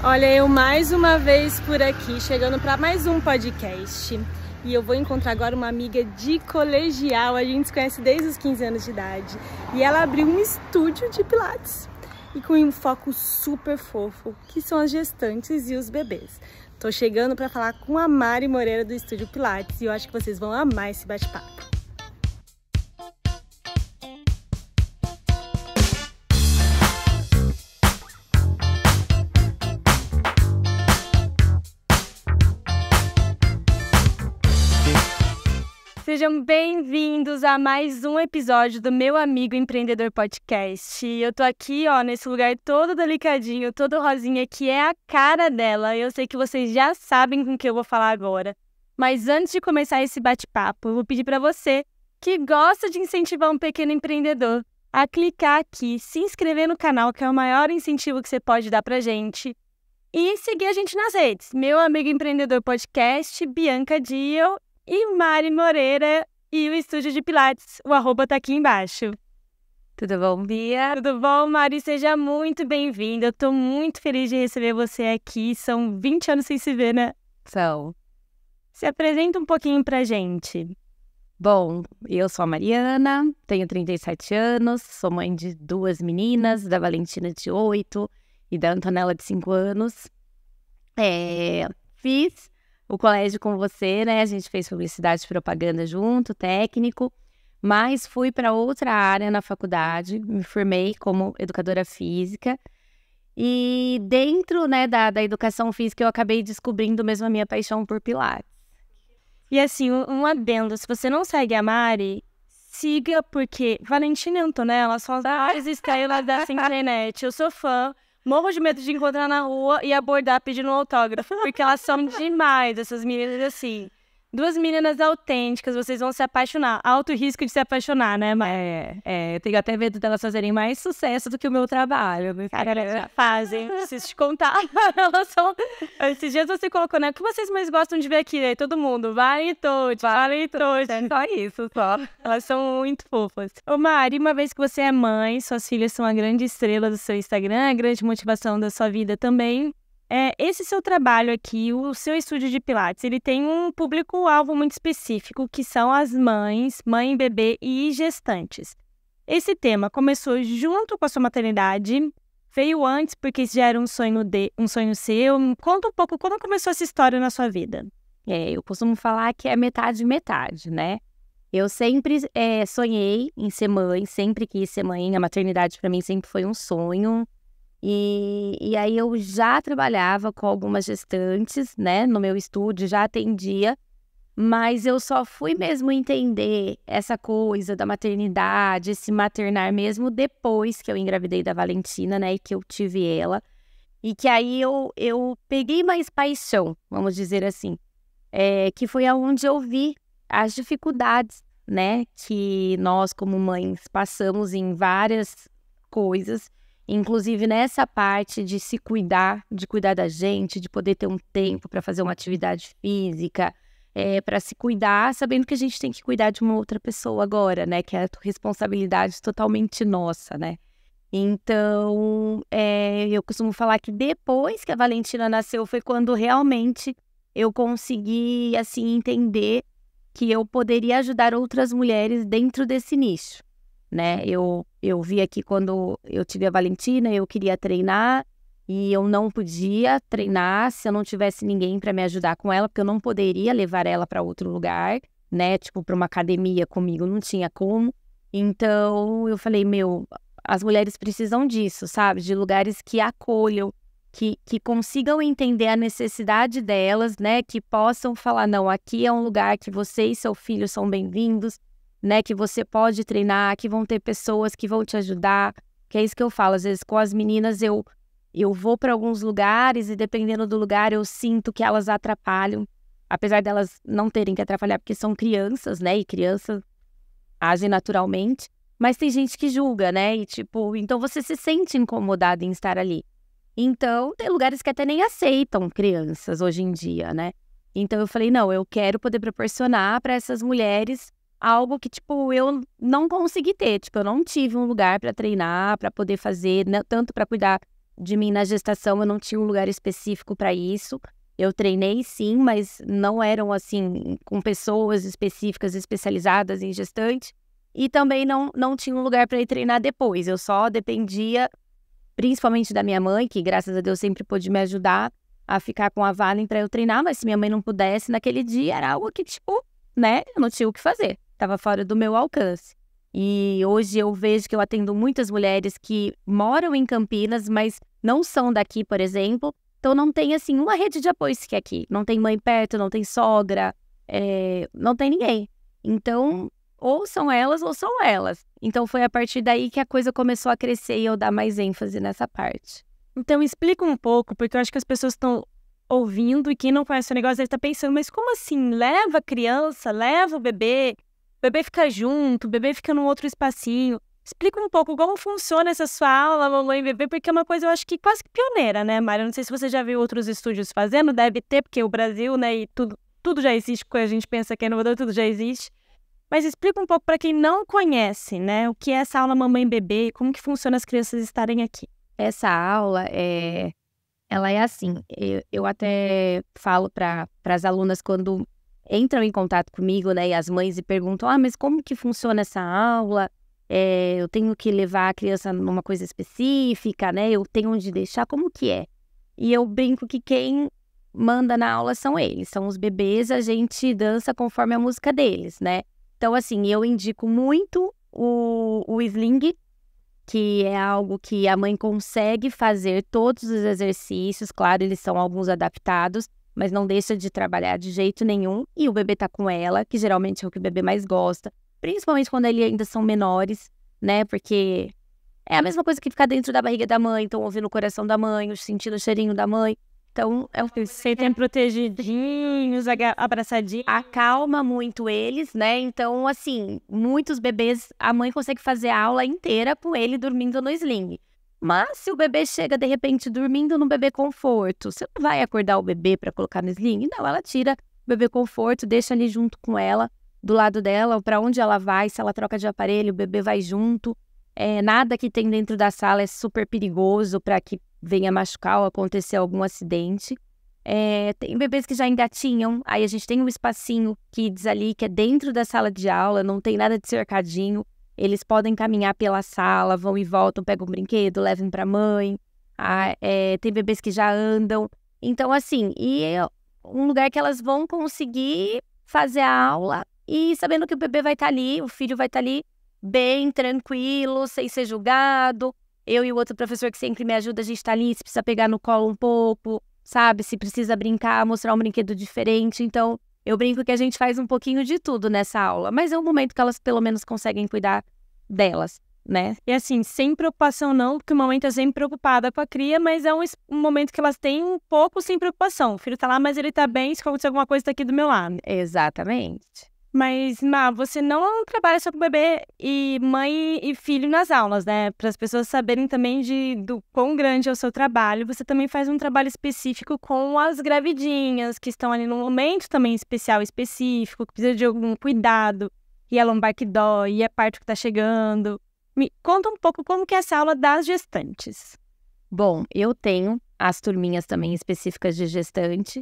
Olha, eu mais uma vez por aqui, chegando para mais um podcast. E eu vou encontrar agora uma amiga de colegial, a gente se conhece desde os 15 anos de idade. E ela abriu um estúdio de pilates. E com um foco super fofo, que são as gestantes e os bebês. Tô chegando para falar com a Mari Moreira do Estúdio Pilates e eu acho que vocês vão amar esse bate-papo. Sejam bem-vindos a mais um episódio do Meu Amigo Empreendedor Podcast. Eu tô aqui, nesse lugar todo delicadinho, todo rosinha, que é a cara dela. Eu sei que vocês já sabem com o que eu vou falar agora. Mas antes de começar esse bate-papo, eu vou pedir para você que gosta de incentivar um pequeno empreendedor a clicar aqui, se inscrever no canal, que é o maior incentivo que você pode dar pra gente. E seguir a gente nas redes. Meu Amigo Empreendedor Podcast, Bianca Dio e Mari Moreira e o Estúdio de Pilates. O arroba tá aqui embaixo. Tudo bom, Bia? Tudo bom, Mari? Seja muito bem-vinda. Eu tô muito feliz de receber você aqui. São 20 anos sem se ver, né? São. Se apresenta um pouquinho pra gente. Bom, eu sou a Mariana, tenho 37 anos, sou mãe de 2 meninas, da Valentina de 8 e da Antonella de 5 anos. Fiz o colégio com você, né? A gente fez publicidade e propaganda junto, técnico, mas fui para outra área na faculdade, me formei como educadora física e dentro, né, da educação física eu acabei descobrindo mesmo a minha paixão por Pilates. E assim, um adendo, se você não segue a Mari, siga, porque Valentina e Antonella são as estrelas dessa internet. Eu sou fã. Morro de medo de encontrar na rua e abordar pedindo um autógrafo, porque elas são demais, essas meninas assim. 2 meninas autênticas, vocês vão se apaixonar. Alto risco de se apaixonar, né, Mari? Eu tenho até medo delas fazerem mais sucesso do que o meu trabalho. Cara, elas já fazem, preciso te contar. Elas são... Esses dias você colocou, né? O que vocês mais gostam de ver aqui? Aí todo mundo, vale todos. Só isso, só. Elas são muito fofas. Ô Mari, uma vez que você é mãe, suas filhas são a grande estrela do seu Instagram, a grande motivação da sua vida também. Esse seu trabalho aqui, o seu estúdio de Pilates, ele tem um público-alvo muito específico, que são as mães, mãe, bebê e gestantes. Esse tema começou junto com a sua maternidade, veio antes porque isso já era um sonho seu. Conta um pouco, como começou essa história na sua vida? Eu costumo falar que é metade, né? Eu sempre sonhei em ser mãe, sempre quis ser mãe, a maternidade para mim sempre foi um sonho. E aí eu já trabalhava com algumas gestantes, né, no meu estúdio, já atendia, mas eu só fui mesmo entender essa coisa da maternidade, esse maternar mesmo, depois que eu engravidei da Valentina, né, e que eu tive ela, e que aí eu peguei mais paixão, vamos dizer assim, que foi aonde eu vi as dificuldades, né, que nós como mães passamos em várias coisas. Inclusive nessa parte de se cuidar, de cuidar da gente, de poder ter um tempo para fazer uma atividade física, para se cuidar, sabendo que a gente tem que cuidar de uma outra pessoa agora, né? Que é a responsabilidade totalmente nossa, né? Então, eu costumo falar que depois que a Valentina nasceu foi quando realmente eu consegui, assim, entender que eu poderia ajudar outras mulheres dentro desse nicho, né? Eu vi aqui quando eu tive a Valentina, eu queria treinar e eu não podia treinar se eu não tivesse ninguém para me ajudar com ela, porque eu não poderia levar ela para outro lugar, né? Tipo, para uma academia comigo, não tinha como. Então, eu falei, as mulheres precisam disso, sabe? De lugares que acolham, que consigam entender a necessidade delas, né? Que possam falar, não, aqui é um lugar que você e seu filho são bem-vindos, né, que você pode treinar, que vão ter pessoas que vão te ajudar, que é isso que eu falo, às vezes com as meninas eu vou para alguns lugares e dependendo do lugar eu sinto que elas atrapalham, apesar delas não terem que atrapalhar porque são crianças, né, e crianças agem naturalmente, mas tem gente que julga, né, e tipo, então você se sente incomodado em estar ali. Então, tem lugares que até nem aceitam crianças hoje em dia, né, então eu falei, não, eu quero poder proporcionar para essas mulheres algo que, tipo, eu não consegui ter. Tipo, eu não tive um lugar para treinar, para poder fazer, né, tanto para cuidar de mim na gestação, eu não tinha um lugar específico para isso. Eu treinei sim, mas não eram assim, com pessoas específicas, especializadas em gestante. E também não tinha um lugar para ir treinar depois. Eu só dependia, principalmente da minha mãe, que graças a Deus sempre pôde me ajudar a ficar com a Valen para eu treinar. Mas se minha mãe não pudesse, naquele dia era algo que, tipo, né, eu não tinha o que fazer. Estava fora do meu alcance. E hoje eu vejo que eu atendo muitas mulheres que moram em Campinas, mas não são daqui, por exemplo. Então não tem, assim, uma rede de apoio que aqui. Não tem mãe perto, não tem sogra, não tem ninguém. Então, ou são elas ou são elas. Então foi a partir daí que a coisa começou a crescer e eu dar mais ênfase nessa parte. Então explica um pouco, porque eu acho que as pessoas estão ouvindo e quem não conhece o negócio deve estar pensando, mas como assim? Leva a criança, leva o bebê fica junto, o bebê fica num outro espacinho. Explica um pouco como funciona essa sua aula, mamãe e bebê, porque é uma coisa, eu acho que quase que pioneira, né, Mari? Eu não sei se você já viu outros estúdios fazendo, deve ter, porque o Brasil, né, e tudo já existe, quando a gente pensa que é inovador, tudo já existe. Mas explica um pouco para quem não conhece, né, o que é essa aula mamãe e bebê, como que funciona as crianças estarem aqui. Essa aula, ela é assim, eu até falo para as alunas quando entram em contato comigo, né, e as mães e perguntam, mas como que funciona essa aula? Eu tenho que levar a criança numa coisa específica, né? Eu tenho onde deixar, como que é? E eu brinco que quem manda na aula são eles, são os bebês, a gente dança conforme a música deles, né? Então, assim, eu indico muito o sling, que é algo que a mãe consegue fazer todos os exercícios, claro, eles são alguns adaptados, mas não deixa de trabalhar de jeito nenhum, e o bebê tá com ela, que geralmente é o que o bebê mais gosta, principalmente quando eles ainda são menores, né, porque é a mesma coisa que ficar dentro da barriga da mãe, então ouvindo o coração da mãe, sentindo o cheirinho da mãe, então é o que Você tem protegidinhos, abraçadinhos. acalma muito eles, né, então assim, muitos bebês, a mãe consegue fazer a aula inteira com ele dormindo no sling. Mas se o bebê chega, de repente, dormindo no bebê conforto, você não vai acordar o bebê para colocar no sling? Não, ela tira o bebê conforto, deixa ali junto com ela, do lado dela, para onde ela vai, se ela troca de aparelho, o bebê vai junto. Nada que tem dentro da sala é super perigoso para que venha machucar ou acontecer algum acidente. Tem bebês que já engatinham, aí a gente tem um espacinho kids ali, que é dentro da sala de aula, não tem nada de cercadinho. Eles podem caminhar pela sala, vão e voltam, pegam um brinquedo, levam para a mãe. Tem bebês que já andam. Então, assim, é um lugar que elas vão conseguir fazer a aula e sabendo que o bebê vai estar ali, o filho vai estar ali, bem tranquilo, sem ser julgado. Eu e o outro professor que sempre me ajuda, a gente tá ali, se precisa pegar no colo um pouco, sabe? Se precisa brincar, mostrar um brinquedo diferente. Então, eu brinco que a gente faz um pouquinho de tudo nessa aula, mas é um momento que elas pelo menos conseguem cuidar delas, né? E assim, sem preocupação não, porque o mamãe tá sempre preocupada com a cria, mas é um momento que elas têm um pouco sem preocupação. O filho tá lá, mas ele tá bem, se acontecer alguma coisa, tá aqui do meu lado. Exatamente. Mas, Má, você não trabalha só com bebê e mãe e filho nas aulas, né? Para as pessoas saberem também do quão grande é o seu trabalho, você também faz um trabalho específico com as gravidinhas, que estão ali num momento também especial, específico, que precisa de algum cuidado, e a lombar que dói, e a parto que tá chegando. Me conta um pouco como que é essa aula das gestantes. Bom, eu tenho as turminhas também específicas de gestante,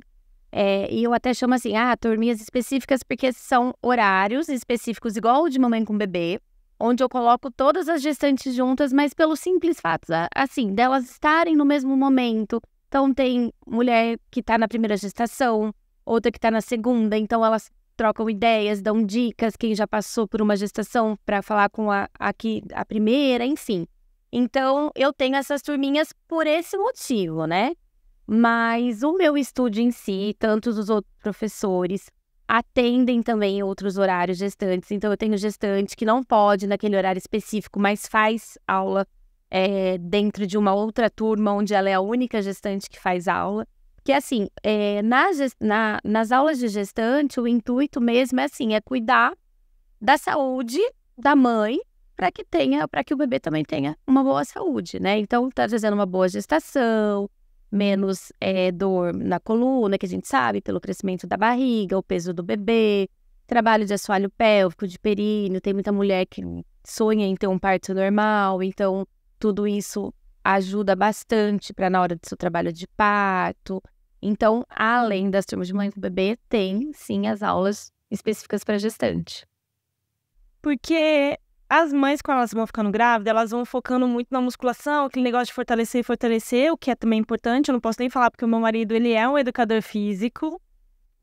e eu até chamo assim, turminhas específicas porque são horários específicos, igual o de mamãe com bebê, onde eu coloco todas as gestantes juntas, mas pelo simples fato, assim, delas estarem no mesmo momento. Então, tem mulher que tá na primeira gestação, outra que tá na segunda, então elas trocam ideias, dão dicas, quem já passou por uma gestação para falar com a primeira, enfim. Então, eu tenho essas turminhas por esse motivo, né? Mas o meu estúdio em si, tanto os outros professores, atendem também outros horários gestantes. Então, eu tenho gestante que não pode naquele horário específico, mas faz aula dentro de uma outra turma, onde ela é a única gestante que faz aula. Que, assim, nas aulas de gestante, o intuito mesmo é, assim, cuidar da saúde da mãe para que o bebê também tenha uma boa saúde, né? Então, tá trazendo uma boa gestação, menos dor na coluna, que a gente sabe, pelo crescimento da barriga, o peso do bebê, trabalho de assoalho pélvico, de períneo, tem muita mulher que sonha em ter um parto normal, então tudo isso ajuda bastante para na hora do seu trabalho de parto. Então, além das turmas de mãe com bebê, tem sim as aulas específicas para gestante. Porque as mães, quando elas vão ficando grávidas, elas vão focando muito na musculação, aquele negócio de fortalecer, o que é também importante. Eu não posso nem falar porque o meu marido, ele é um educador físico.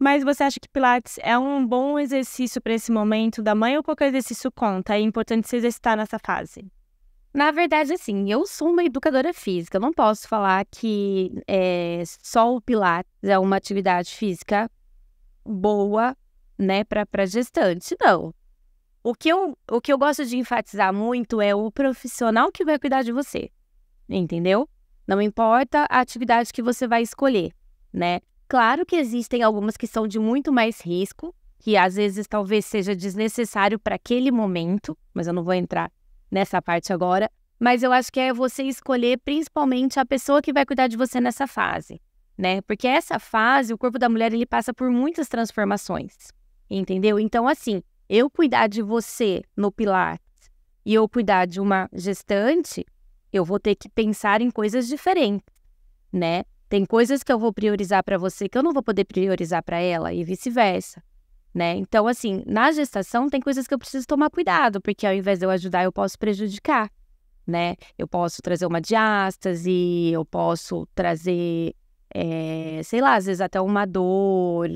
Mas você acha que Pilates é um bom exercício para esse momento da mãe ou qualquer exercício conta? É importante se exercitar nessa fase? Na verdade, assim, eu sou uma educadora física. Eu não posso falar que só o Pilates é uma atividade física boa, né, para gestante. Não. O que eu gosto de enfatizar muito é o profissional que vai cuidar de você, entendeu? Não importa a atividade que você vai escolher, né? Claro que existem algumas que são de muito mais risco, que às vezes talvez seja desnecessário para aquele momento, mas eu não vou entrar nessa parte agora. Mas eu acho que é você escolher principalmente a pessoa que vai cuidar de você nessa fase, né? Porque essa fase, o corpo da mulher, ele passa por muitas transformações, entendeu? Então, assim, eu cuidar de você no Pilates e eu cuidar de uma gestante, eu vou ter que pensar em coisas diferentes, né? Tem coisas que eu vou priorizar para você que eu não vou poder priorizar para ela e vice-versa, né? Então, assim, na gestação tem coisas que eu preciso tomar cuidado, porque ao invés de eu ajudar, eu posso prejudicar, né? Eu posso trazer uma diástase, eu posso trazer, sei lá, às vezes até uma dor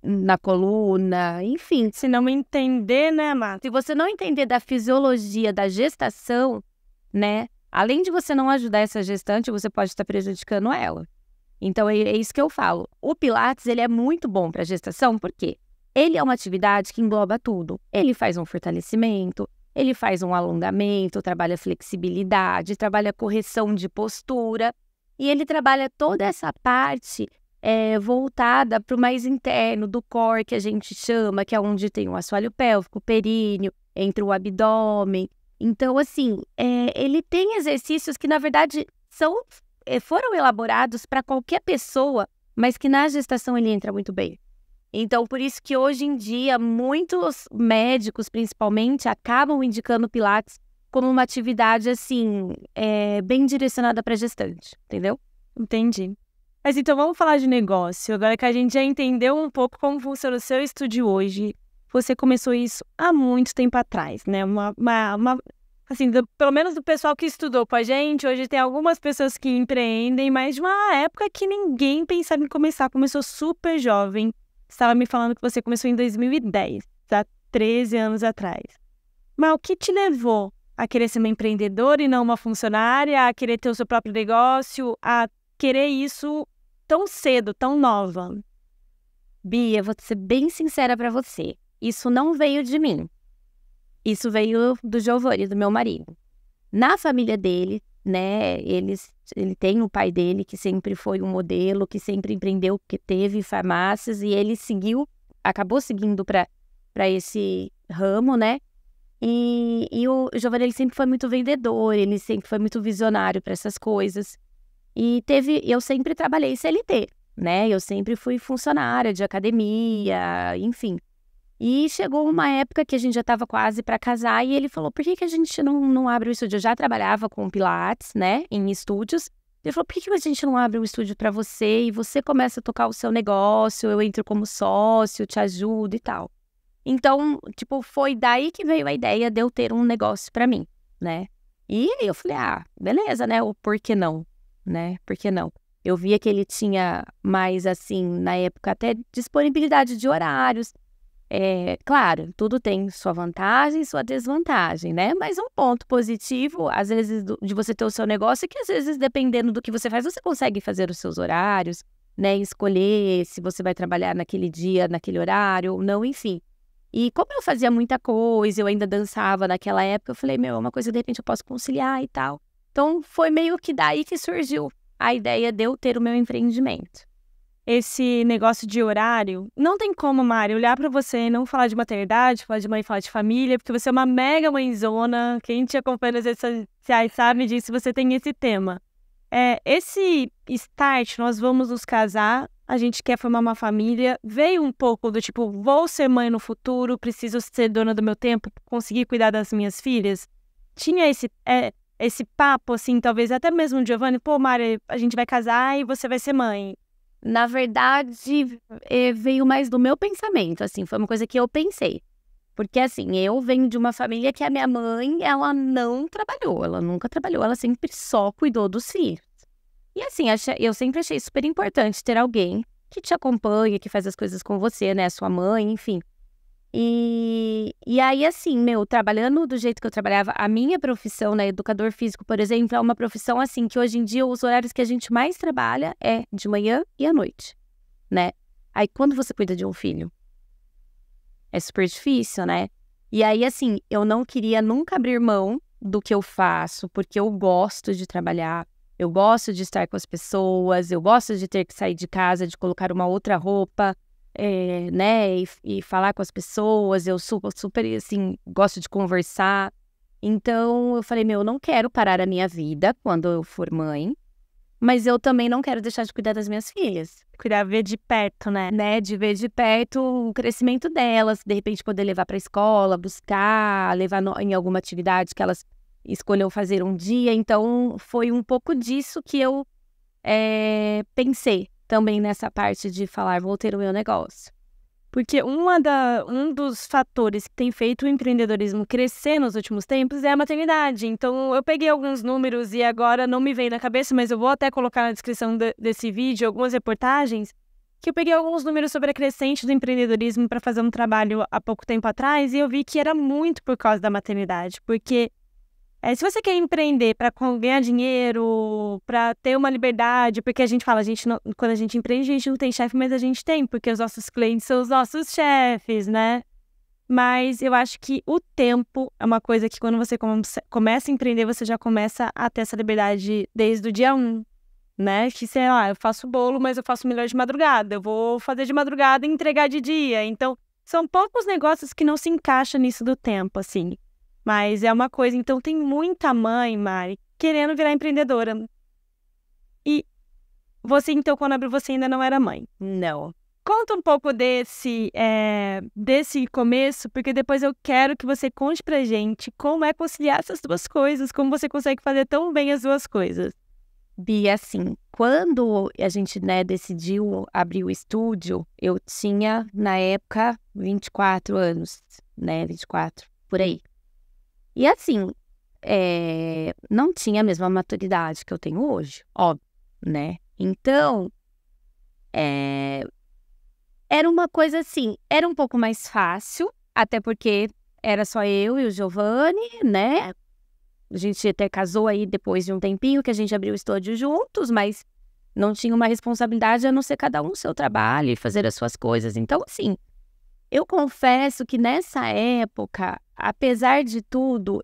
na coluna, enfim. Se não entender, né, Má? Se você não entender da fisiologia da gestação, né? Além de você não ajudar essa gestante, você pode estar prejudicando ela. Então, é isso que eu falo. O Pilates, ele é muito bom para gestação, porque ele é uma atividade que engloba tudo. Ele faz um fortalecimento, ele faz um alongamento, trabalha flexibilidade, trabalha correção de postura, e ele trabalha toda essa parte voltada para o mais interno do core, que a gente chama, que é onde tem o assoalho pélvico, o períneo, entre o abdômen. Então, assim, ele tem exercícios que, na verdade, foram elaborados para qualquer pessoa, mas que na gestação ele entra muito bem. Então, por isso que hoje em dia, muitos médicos, principalmente, acabam indicando o Pilates como uma atividade, assim, bem direcionada para gestante, entendeu? Entendi. Mas então vamos falar de negócio. Agora que a gente já entendeu um pouco como funciona o seu estúdio hoje, você começou isso há muito tempo atrás, né? Assim, pelo menos do pessoal que estudou com a gente, hoje tem algumas pessoas que empreendem, mas de uma época que ninguém pensava em começar. Começou super jovem. Você estava me falando que você começou em 2010, há 13 anos atrás. Mas o que te levou a querer ser uma empreendedora e não uma funcionária, a querer ter o seu próprio negócio, a querer isso tão cedo, tão nova? Bia, vou ser bem sincera para você. Isso não veio de mim. Isso veio do Giovanni, do meu marido. Na família dele, né, ele tem o pai dele, que sempre foi um modelo, que sempre empreendeu, que teve farmácias, e ele acabou seguindo para esse ramo, né? E o Giovanni, ele sempre foi muito vendedor, ele sempre foi muito visionário para essas coisas. E eu sempre trabalhei CLT, né? Eu sempre fui funcionária de academia, enfim. E chegou uma época que a gente já estava quase para casar e ele falou, por que a gente não abre um estúdio? Eu já trabalhava com Pilates, né, em estúdios. Ele falou, por que a gente não abre um estúdio para você e você começa a tocar o seu negócio, eu entro como sócio, te ajudo e tal. Então, tipo, foi daí que veio a ideia de eu ter um negócio para mim, né? E aí eu falei, beleza, né, o por que não, né, por que não? Eu via que ele tinha mais, assim, na época até disponibilidade de horários. Claro, tudo tem sua vantagem e sua desvantagem, né? Mas um ponto positivo, às vezes, de você ter o seu negócio é que, às vezes, dependendo do que você faz, você consegue fazer os seus horários, né? Escolher se você vai trabalhar naquele dia, naquele horário ou não, enfim. E como eu fazia muita coisa, eu ainda dançava naquela época, eu falei, é uma coisa que, de repente, eu posso conciliar e tal. Então, foi meio que daí que surgiu a ideia de eu ter o meu empreendimento. Esse negócio de horário, não tem como, Mari, olhar pra você e não falar de maternidade, falar de mãe, falar de família, porque você é uma mega mãezona. Quem te acompanha nas redes sociais sabe disso, você tem esse tema. Esse start, nós vamos nos casar, a gente quer formar uma família, veio um pouco do tipo, vou ser mãe no futuro, preciso ser dona do meu tempo, conseguir cuidar das minhas filhas. Tinha esse papo, assim, talvez até mesmo o Giovanni, pô, Mari, a gente vai casar e você vai ser mãe? Na verdade, veio mais do meu pensamento, assim, foi uma coisa que eu pensei. Porque, assim, eu venho de uma família que a minha mãe, ela não trabalhou, ela nunca trabalhou, ela sempre só cuidou dos filhos. E, assim, eu sempre achei super importante ter alguém que te acompanha, que faz as coisas com você, né, sua mãe, enfim. E aí, assim, trabalhando do jeito que eu trabalhava, a minha profissão, né, educador físico, por exemplo, é uma profissão, assim, que hoje em dia os horários que a gente mais trabalha é de manhã e à noite, né? Aí, quando você cuida de um filho, é super difícil, né? E aí, assim, eu não queria nunca abrir mão do que eu faço, porque eu gosto de trabalhar, eu gosto de estar com as pessoas, eu gosto de ter que sair de casa, de colocar uma outra roupa, né, e falar com as pessoas, eu super, assim, gosto de conversar. Então, eu falei, eu não quero parar a minha vida quando eu for mãe, mas eu também não quero deixar de cuidar das minhas filhas. Cuidar, ver de perto, né? De ver de perto o crescimento delas, de repente poder levar para a escola, buscar, levar em alguma atividade que elas escolheu fazer um dia. Então, foi um pouco disso que eu pensei também nessa parte de falar, vou ter o meu negócio. Porque um dos fatores que tem feito o empreendedorismo crescer nos últimos tempos é a maternidade. Então, eu peguei alguns números e agora não me vem na cabeça, mas eu vou até colocar na descrição desse vídeo algumas reportagens, que eu peguei alguns números sobre a crescente do empreendedorismo para fazer um trabalho há pouco tempo atrás e eu vi que era muito por causa da maternidade. Porque se você quer empreender para ganhar dinheiro, para ter uma liberdade, porque a gente fala, quando a gente empreende, a gente não tem chefe, mas a gente tem, porque os nossos clientes são os nossos chefes, né? Mas eu acho que o tempo é uma coisa que quando você começa a empreender, você já começa a ter essa liberdade desde o dia 1, né? Que, sei lá, eu faço bolo, mas eu faço melhor de madrugada. Eu vou fazer de madrugada e entregar de dia. Então, são poucos negócios que não se encaixam nisso do tempo, assim. Mas é uma coisa, então tem muita mãe, Mari, querendo virar empreendedora. E você, então, quando abriu, você ainda não era mãe? Não. Conta um pouco desse começo, porque depois eu quero que você conte pra gente como é conciliar essas duas coisas, como você consegue fazer tão bem as duas coisas. Bia, assim, quando a gente, decidiu abrir o estúdio, eu tinha, na época, 24 anos, 24, por aí. E assim, não tinha a mesma maturidade que eu tenho hoje, óbvio, né? Então, era uma coisa assim, era um pouco mais fácil, até porque era só eu e o Giovanni, né? A gente até casou aí depois de um tempinho que a gente abriu o estúdio juntos, mas não tinha uma responsabilidade a não ser cada um o seu trabalho e fazer as suas coisas. Então, assim, eu confesso que nessa época, apesar de tudo,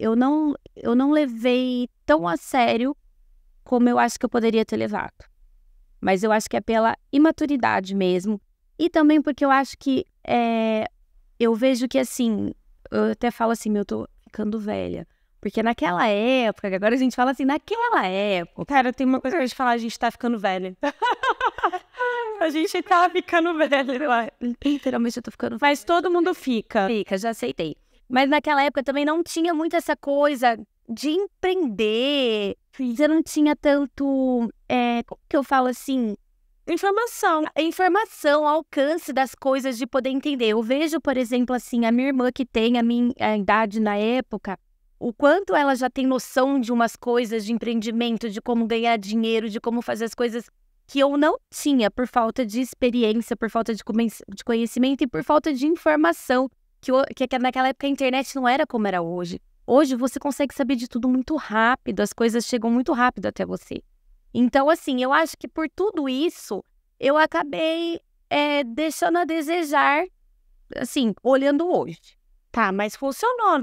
eu não levei tão a sério como eu acho que eu poderia ter levado. Mas eu acho que é pela imaturidade mesmo. E também porque eu acho que eu vejo que, assim, eu até falo assim, eu tô ficando velha. Porque naquela época, agora a gente fala assim, naquela época... Cara, tem uma coisa que eu ia te falar, a gente tá ficando velha. A gente tá ficando velha. Literalmente eu tô ficando velha. Mas todo mundo fica. Fica, já aceitei. Mas naquela época também não tinha muito essa coisa de empreender. Você não tinha tanto, como que eu falo assim? Informação, alcance das coisas de poder entender. Eu vejo, por exemplo, assim, a minha irmã que tem a idade na época, o quanto ela já tem noção de umas coisas de empreendimento, de como ganhar dinheiro, de como fazer as coisas que eu não tinha por falta de experiência, por falta de conhecimento e por falta de informação. Que naquela época a internet não era como era hoje. Hoje você consegue saber de tudo muito rápido, as coisas chegam muito rápido até você. Então, assim, eu acho que por tudo isso, eu acabei deixando a desejar, assim, olhando hoje. Tá, mas funcionou.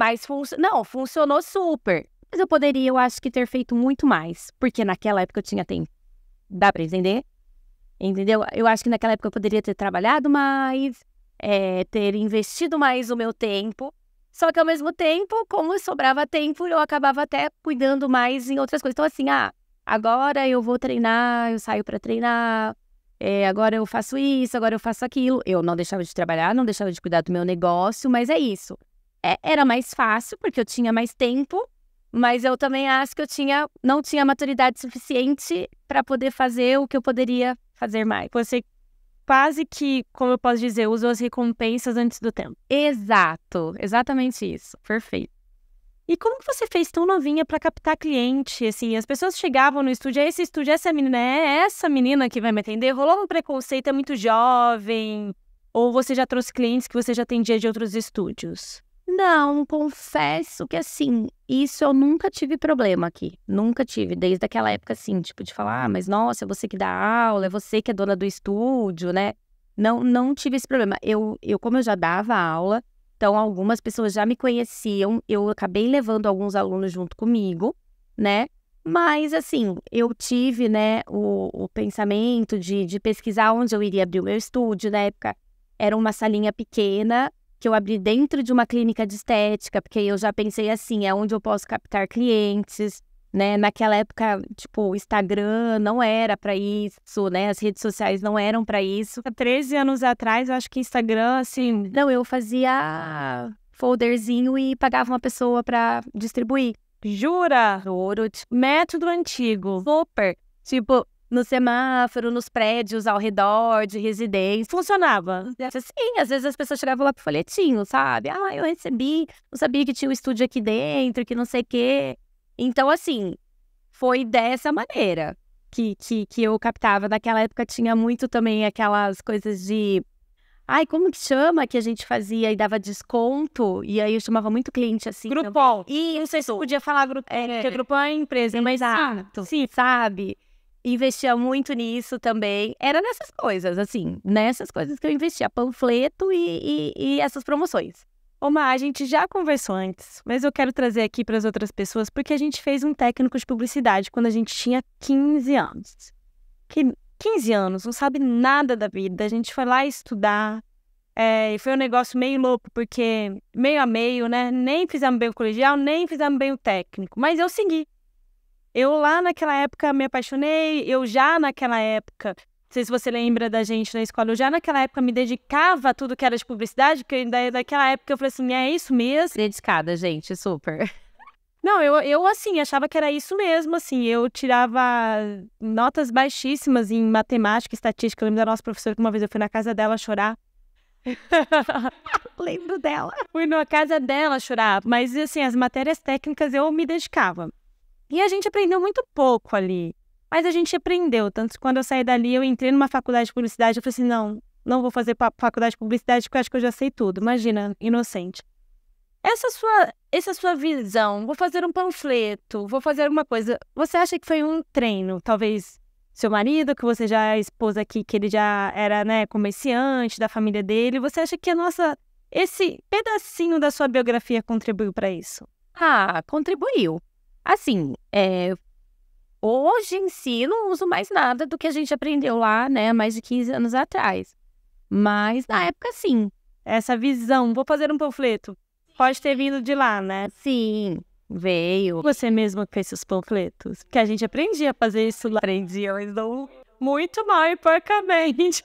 Não, funcionou super. Mas eu acho que ter feito muito mais, porque naquela época eu tinha tempo. Dá pra entender? Entendeu? Eu acho que naquela época eu poderia ter trabalhado mais, ter investido mais o meu tempo. Só que ao mesmo tempo, como sobrava tempo, eu acabava até cuidando mais em outras coisas. Então assim, agora eu vou treinar, eu saio pra treinar, agora eu faço isso, agora eu faço aquilo. Eu não deixava de trabalhar, não deixava de cuidar do meu negócio, mas é isso. Era mais fácil, porque eu tinha mais tempo, Mas eu também acho que eu não tinha maturidade suficiente para poder fazer o que eu poderia fazer mais. Você quase que, como eu posso dizer, usou as recompensas antes do tempo. Exato, exatamente isso. Perfeito. E como que você fez tão novinha para captar cliente? Assim, as pessoas chegavam no estúdio, esse estúdio, é essa menina que vai me atender? Rolou um preconceito, é muito jovem? Ou você já trouxe clientes que você já atendia de outros estúdios? Não, confesso que assim, isso eu nunca tive problema aqui. Nunca tive, desde aquela época assim, tipo, de falar, mas nossa, é você que dá aula, é você que é dona do estúdio, né? Não tive esse problema. Como eu já dava aula, então algumas pessoas já me conheciam, eu acabei levando alguns alunos junto comigo, né? Mas assim, eu tive, né, o pensamento de pesquisar onde eu iria abrir o meu estúdio. Na época, era uma salinha pequena, que eu abri dentro de uma clínica de estética, porque eu já pensei assim, é onde eu posso captar clientes, né? Naquela época, tipo, o Instagram não era para isso, né? As redes sociais não eram para isso. Há 13 anos atrás, eu acho que Instagram, assim... Não, eu fazia folderzinho e pagava uma pessoa para distribuir. Jura? Ouro, Método antigo. super. Tipo, no semáforo, nos prédios ao redor de residência. Funcionava? Sim, às vezes as pessoas chegavam lá pro folhetinho, sabe? Ah, eu recebi, não sabia que tinha um estúdio aqui dentro, que não sei o quê. Então, assim, foi dessa maneira que eu captava. Naquela época tinha muito também aquelas coisas de... Ai, como que chama que a gente fazia e dava desconto? E aí eu chamava muito cliente assim. Groupon. E não sei se podia falar Groupon, porque Groupon é empresa, mas... Exato. Sim, sabe? Investia muito nisso também. Era nessas coisas, assim. Nessas coisas que eu investia. Panfleto e essas promoções. Ô, Má, a gente já conversou antes, mas eu quero trazer aqui para as outras pessoas, porque a gente fez um técnico de publicidade quando a gente tinha 15 anos. 15 anos, não sabe nada da vida. A gente foi lá estudar. E foi um negócio meio louco, porque meio a meio, né? Nem fizemos bem o colegial, nem fizemos bem o técnico. Mas eu segui. Eu lá naquela época me apaixonei, eu já naquela época, não sei se você lembra da gente na escola, eu já naquela época me dedicava a tudo que era de publicidade, porque daquela época eu falei assim, é isso mesmo? Dedicada, gente, super. Não, eu assim, achava que era isso mesmo, assim, eu tirava notas baixíssimas em matemática e estatística. Eu lembro da nossa professora que uma vez eu fui na casa dela chorar. Lembro dela. Fui na casa dela chorar, mas assim, as matérias técnicas eu me dedicava. E a gente aprendeu muito pouco ali, mas a gente aprendeu. Tanto que quando eu saí dali, eu entrei numa faculdade de publicidade, eu falei assim, não vou fazer faculdade de publicidade porque eu acho que eu já sei tudo. Imagina, inocente. Essa sua visão, vou fazer um panfleto, vou fazer alguma coisa. Você acha que foi um treino? Talvez seu marido, que você já expôs aqui, que ele já era, né, comerciante da família dele. Você acha que esse pedacinho da sua biografia contribuiu para isso? Ah, contribuiu. Assim, hoje em si não uso mais nada do que a gente aprendeu lá, né, mais de 15 anos atrás. Mas na época, sim. Essa visão, vou fazer um panfleto, pode ter vindo de lá, né? Sim, veio. Você mesma fez seus panfletos? Porque a gente aprendia a fazer isso lá. Aprendia, mas não muito mal e porcamente.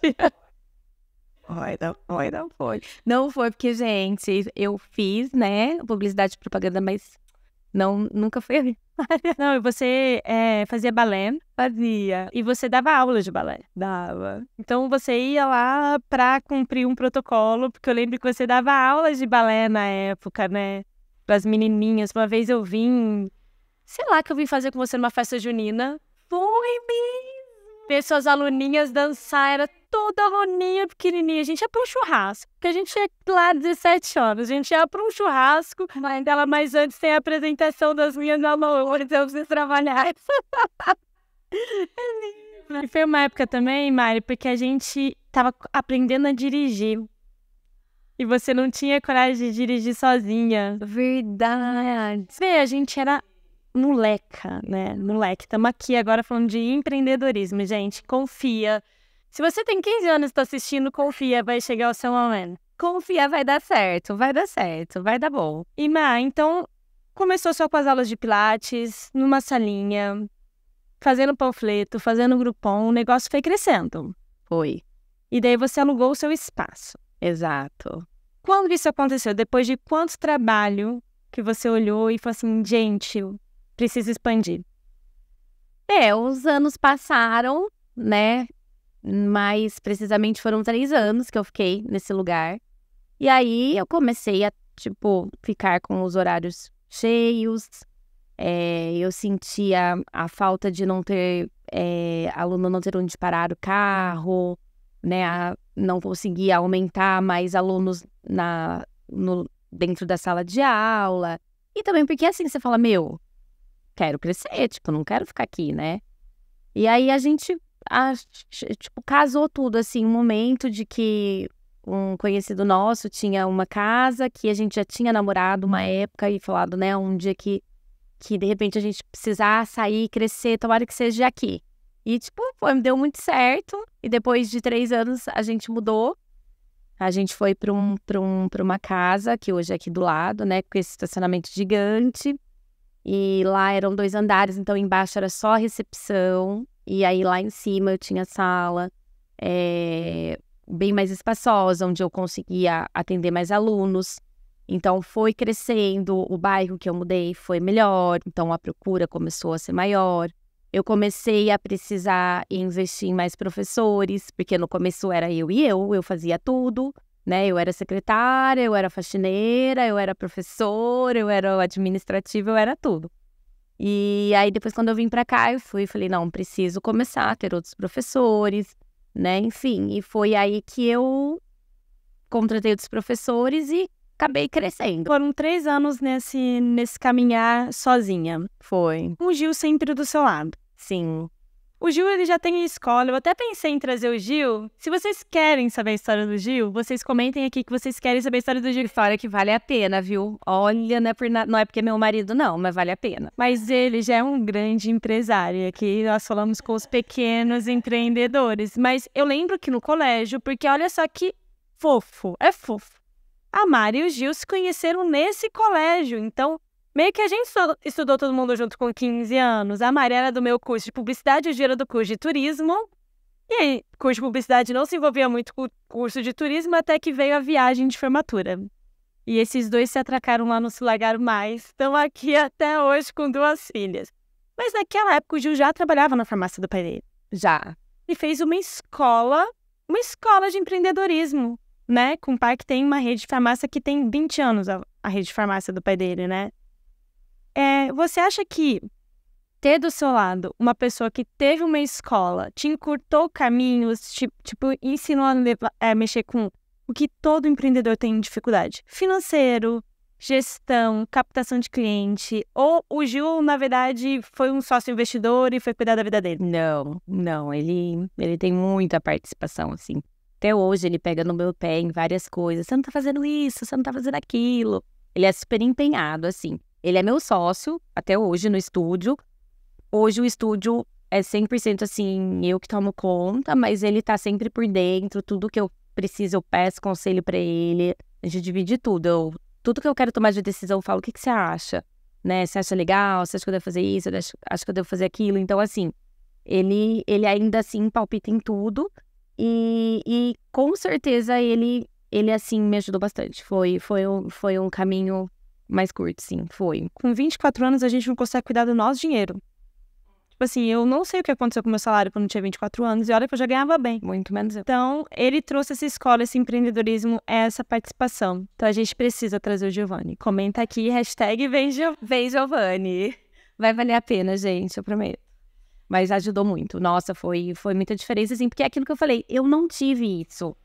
Não foi. Não foi porque, gente, eu fiz, né, publicidade e propaganda, mas... nunca foi. Não, e você fazia balé? Fazia. E você dava aula de balé? Dava. Então você ia lá pra cumprir um protocolo, porque eu lembro que você dava aulas de balé na época, né? Pras menininhas. Uma vez eu vim, sei lá, que eu vim fazer com você numa festa junina. Foi mesmo! Ver suas aluninhas dançar, era toda aluninha pequenininha. A gente ia pra um churrasco, porque a gente tinha lá 17 anos. A gente ia pra um churrasco, mas antes tem a apresentação das minhas alunas, eu preciso trabalhar. E foi uma época também, Mari, porque a gente tava aprendendo a dirigir. E você não tinha coragem de dirigir sozinha. Verdade. Vê, a gente era moleca, né? Moleque. Estamos aqui agora falando de empreendedorismo, gente. Confia. Se você tem 15 anos e está assistindo, confia, vai chegar o seu momento. Confia, vai dar certo, vai dar bom. E, Má, então, começou só com as aulas de pilates, numa salinha, fazendo panfleto, fazendo Groupon, o negócio foi crescendo. Foi. E daí você alugou o seu espaço. Exato. Quando isso aconteceu? Depois de quanto trabalho que você olhou e falou assim, gente, eu preciso expandir? Os anos passaram, né? Mais precisamente foram 3 anos que eu fiquei nesse lugar. E aí eu comecei a, ficar com os horários cheios. Eu sentia a falta de não ter, aluno não ter onde parar o carro, né? Não conseguia aumentar mais alunos dentro da sala de aula. E também porque assim, você fala, quero crescer, não quero ficar aqui, né? E aí a gente, casou tudo, assim, um momento de que um conhecido nosso tinha uma casa que a gente já tinha namorado uma época e falado, né, um dia que de repente a gente precisar sair, crescer, tomara que seja aqui. E, deu muito certo. E depois de 3 anos a gente mudou. A gente foi para uma casa, que hoje é aqui do lado, né, com esse estacionamento gigante. E lá eram 2 andares, então embaixo era só a recepção. E aí lá em cima eu tinha sala bem mais espaçosa, onde eu conseguia atender mais alunos. Então foi crescendo, o bairro que eu mudei foi melhor, então a procura começou a ser maior. Eu comecei a precisar investir em mais professores, porque no começo era eu fazia tudo, né? Eu era secretária, eu era faxineira, eu era professora, eu era administrativa, eu era tudo. E aí depois quando eu vim pra cá, eu falei, não, preciso começar a ter outros professores, né? Enfim, e foi aí que eu contratei outros professores e acabei crescendo. Foram 3 anos nesse caminhar sozinha. Foi. Com o Gil sempre do seu lado. Sim. O Gil, ele já tem escola. Eu até pensei em trazer o Gil. Se vocês querem saber a história do Gil, vocês comentem aqui que vocês querem saber a história do Gil. História que vale a pena, viu? Olha, não é porque é meu marido, não, mas vale a pena. Mas ele já é um grande empresário. Aqui nós falamos com os pequenos empreendedores. Mas eu lembro que no colégio, porque olha só que fofo, é fofo. A Mari e o Gil se conheceram nesse colégio, então meio que a gente estudou todo mundo junto com 15 anos. A Mari era do meu curso de publicidade, o Gil era do curso de turismo. E aí, curso de publicidade não se envolvia muito com o curso de turismo, até que veio a viagem de formatura. E esses dois se atracaram lá, não se largaram mais. Estão aqui até hoje com 2 filhas. Mas naquela época o Gil já trabalhava na farmácia do pai dele. Já. E fez uma escola de empreendedorismo, né? Com o pai que tem uma rede de farmácia que tem 20 anos, a rede de farmácia do pai dele, né? Você acha que ter do seu lado uma pessoa que teve uma escola, te encurtou caminhos, ensinou a mexer com o que todo empreendedor tem dificuldade? Financeiro, gestão, captação de cliente, ou o Gil, na verdade, foi um sócio investidor e foi cuidar da vida dele? Não, ele tem muita participação, assim. Até hoje ele pega no meu pé em várias coisas. Você não tá fazendo isso, você não tá fazendo aquilo. Ele é super empenhado, assim. Ele é meu sócio, até hoje, no estúdio. Hoje o estúdio é 100% assim, eu que tomo conta, mas ele tá sempre por dentro. Tudo que eu preciso, eu peço conselho pra ele. A gente divide tudo. Tudo que eu quero tomar de decisão, eu falo, o que você acha? Né? Você acha legal? Você acha que eu devo fazer isso? Acho que eu devo fazer aquilo? Então, assim, ele ainda assim palpita em tudo. E com certeza ele assim, me ajudou bastante. Foi um caminho mais curto, sim, foi. Com 24 anos, a gente não consegue cuidar do nosso dinheiro. Eu não sei o que aconteceu com o meu salário quando eu tinha 24 anos, e olha que eu já ganhava bem. Muito menos eu. Então, ele trouxe essa escola, esse empreendedorismo, essa participação. Então, a gente precisa trazer o Giovanni. Comenta aqui, #vem Giovanni. Vai valer a pena, gente, eu prometo. Mas ajudou muito. Nossa, foi muita diferença, assim, porque é aquilo que eu falei, eu não tive isso.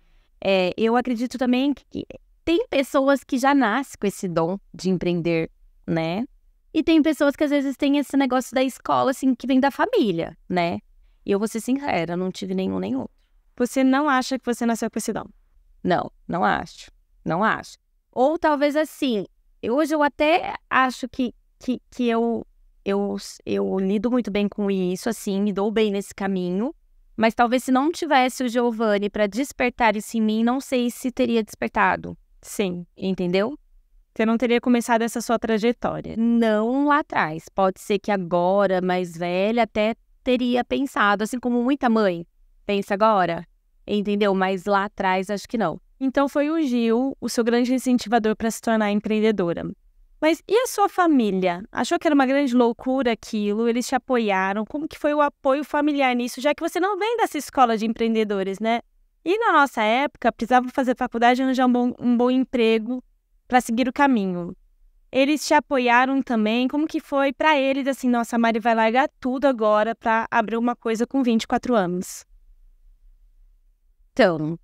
Eu acredito também que tem pessoas que já nascem com esse dom de empreender, né? E tem pessoas que às vezes têm esse negócio da escola, assim, que vem da família, né? E eu vou ser sincera, não tive nenhum nem outro. Você não acha que você nasceu com esse dom? Não acho. Não acho. Ou talvez assim, hoje eu até acho que eu lido muito bem com isso, assim, me dou bem nesse caminho. Mas talvez se não tivesse o Giovanni para despertar isso em mim, não sei se teria despertado. Sim. Entendeu? Você não teria começado essa sua trajetória. Não lá atrás. Pode ser que agora, mais velha, até teria pensado, assim como muita mãe pensa agora. Entendeu? Mas lá atrás, acho que não. Então foi o Gil o seu grande incentivador para se tornar empreendedora. Mas e a sua família? Achou que era uma grande loucura aquilo? Eles te apoiaram? Como que foi o apoio familiar nisso, já que você não vem dessa escola de empreendedores, né? E na nossa época, precisava fazer faculdade e arranjar um bom emprego para seguir o caminho. Eles te apoiaram também? Como que foi para eles, assim, nossa, a Mari vai largar tudo agora para abrir uma coisa com 24 anos? Então,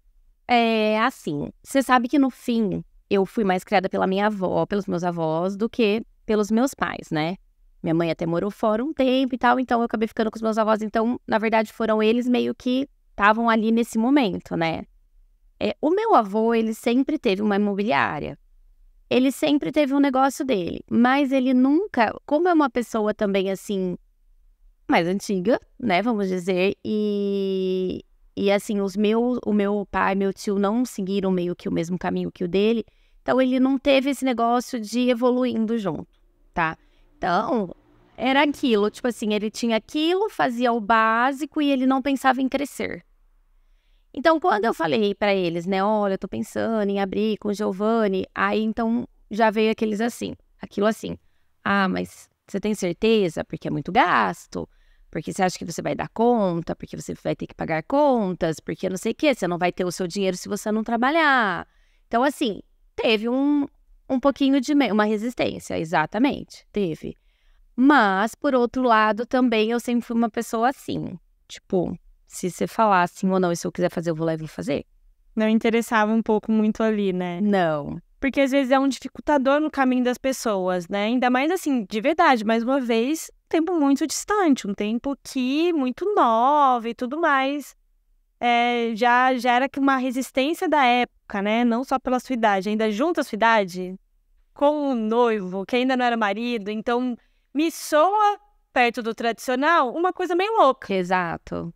assim, você sabe que no fim eu fui mais criada pela minha avó, pelos meus avós, do que pelos meus pais, né? Minha mãe até morou fora um tempo e tal, então eu acabei ficando com os meus avós. Então, na verdade, foram eles meio que estavam ali nesse momento, né? O meu avô, ele sempre teve uma imobiliária. Ele sempre teve um negócio dele, mas ele nunca, como é uma pessoa também assim, mais antiga, né, vamos dizer, e assim, o meu pai e meu tio não seguiram meio que o mesmo caminho que o dele, então ele não teve esse negócio de ir evoluindo junto, tá? Então, era aquilo, tipo assim, ele tinha aquilo, fazia o básico e ele não pensava em crescer. Então, quando eu falei pra eles, né, olha, eu tô pensando em abrir com o Giovanni, aí então já veio aquilo assim, ah, mas você tem certeza? Porque é muito gasto, porque você acha que você vai dar conta, porque você vai ter que pagar contas, porque não sei o quê, você não vai ter o seu dinheiro se você não trabalhar. Então, assim, teve um pouquinho de uma resistência, exatamente, teve. Mas, por outro lado, também eu sempre fui uma pessoa assim, tipo, se você falar assim ou não, e se eu quiser fazer, eu vou lá e vou fazer. Não interessava um pouco muito ali, né? Não. Porque às vezes é um dificultador no caminho das pessoas, né? Ainda mais assim, de verdade, mais uma vez, um tempo muito distante, um tempo que muito nova e tudo mais. Já era uma resistência da época, né? Não só pela sua idade, ainda junto à sua idade, com o noivo, que ainda não era marido. Então, me soa, perto do tradicional, uma coisa meio louca. Exato.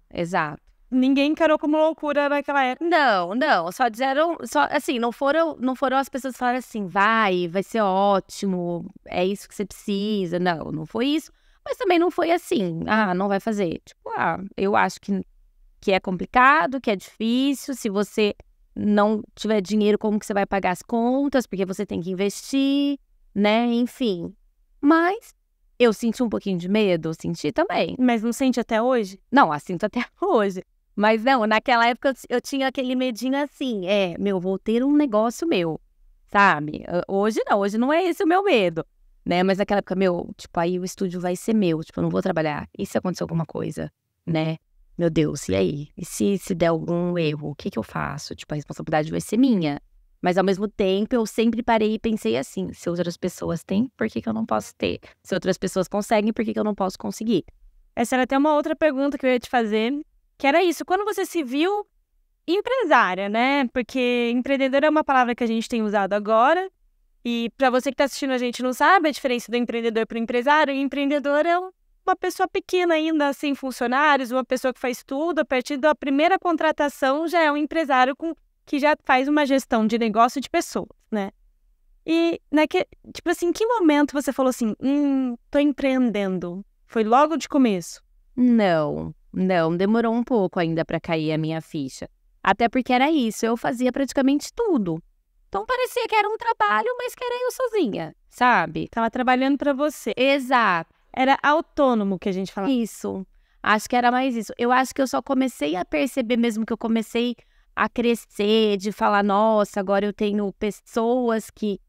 Ninguém encarou como loucura naquela época. Não, só disseram, assim, não foram as pessoas que falaram assim, vai ser ótimo, é isso que você precisa, não foi isso, mas também não foi assim, não vai fazer, tipo, eu acho que é complicado, que é difícil, se você não tiver dinheiro, como que você vai pagar as contas, porque você tem que investir, né, enfim, mas eu senti um pouquinho de medo, senti também. Mas não sente até hoje? Não, sinto até hoje. Mas não, naquela época eu tinha aquele medinho assim, vou ter um negócio meu, sabe? Hoje não é esse o meu medo, né? Mas naquela época, tipo, aí o estúdio vai ser meu, tipo, eu não vou trabalhar. E se acontecer alguma coisa, né? Meu Deus, e aí? E se der algum erro, o que eu faço? Tipo, a responsabilidade vai ser minha. Mas ao mesmo tempo, eu sempre parei e pensei assim, se outras pessoas têm, por que eu não posso ter? Se outras pessoas conseguem, por que eu não posso conseguir? Essa era até uma outra pergunta que eu ia te fazer, que era isso, quando você se viu empresária, né? Porque empreendedor é uma palavra que a gente tem usado agora, e para você que está assistindo a gente não sabe a diferença do empreendedor para o empresário, o empreendedor é uma pessoa pequena ainda, sem funcionários, uma pessoa que faz tudo, a partir da primeira contratação já é um empresário que já faz uma gestão de negócio de pessoas, né? E, tipo assim, em que momento você falou assim, tô empreendendo? Foi logo de começo? Não, demorou um pouco ainda para cair a minha ficha. Até porque era isso, eu fazia praticamente tudo. Então parecia que era um trabalho, mas que era eu sozinha, sabe? Tava trabalhando para você. Exato. Era autônomo que a gente falava. Isso, acho que era mais isso. Eu acho que eu só comecei a perceber mesmo que eu comecei a crescer, de falar, nossa, agora eu tenho pessoas que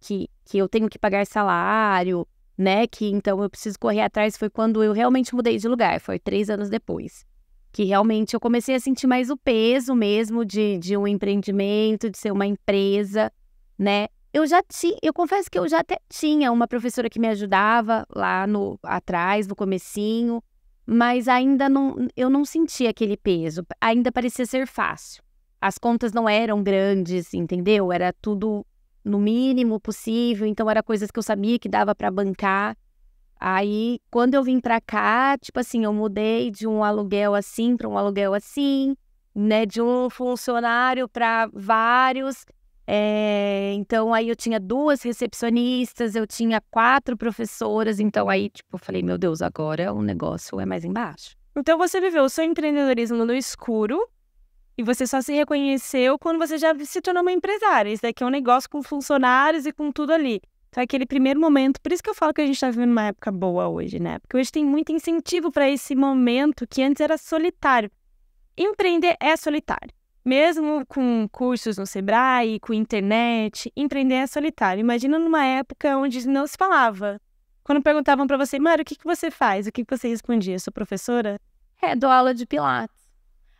eu tenho que pagar salário, né, que então eu preciso correr atrás, foi quando eu realmente mudei de lugar, foi 3 anos depois, que realmente eu comecei a sentir mais o peso mesmo de um empreendimento, de ser uma empresa, né. Eu confesso que eu já até tinha uma professora que me ajudava lá atrás, no comecinho, mas ainda eu não sentia aquele peso, ainda parecia ser fácil. As contas não eram grandes, entendeu? Era tudo no mínimo possível, então era coisas que eu sabia que dava para bancar. Aí, quando eu vim para cá, tipo assim, eu mudei de um aluguel assim para um aluguel assim, né? De um funcionário para vários. Então, aí eu tinha 2 recepcionistas, eu tinha 4 professoras, então aí, tipo, eu falei, meu Deus, agora o negócio é mais embaixo. Então, você viveu o seu empreendedorismo no escuro, e você só se reconheceu quando você já se tornou uma empresária. Isso daqui é um negócio com funcionários e com tudo ali. Então é aquele primeiro momento, por isso que eu falo que a gente tá vivendo uma época boa hoje, né? Porque hoje tem muito incentivo para esse momento que antes era solitário. Empreender é solitário. Mesmo com cursos no Sebrae, com internet, empreender é solitário. Imagina numa época onde não se falava. Quando perguntavam para você, Mário, o que você faz? O que você respondia? Sou professora? Dou aula de Pilates.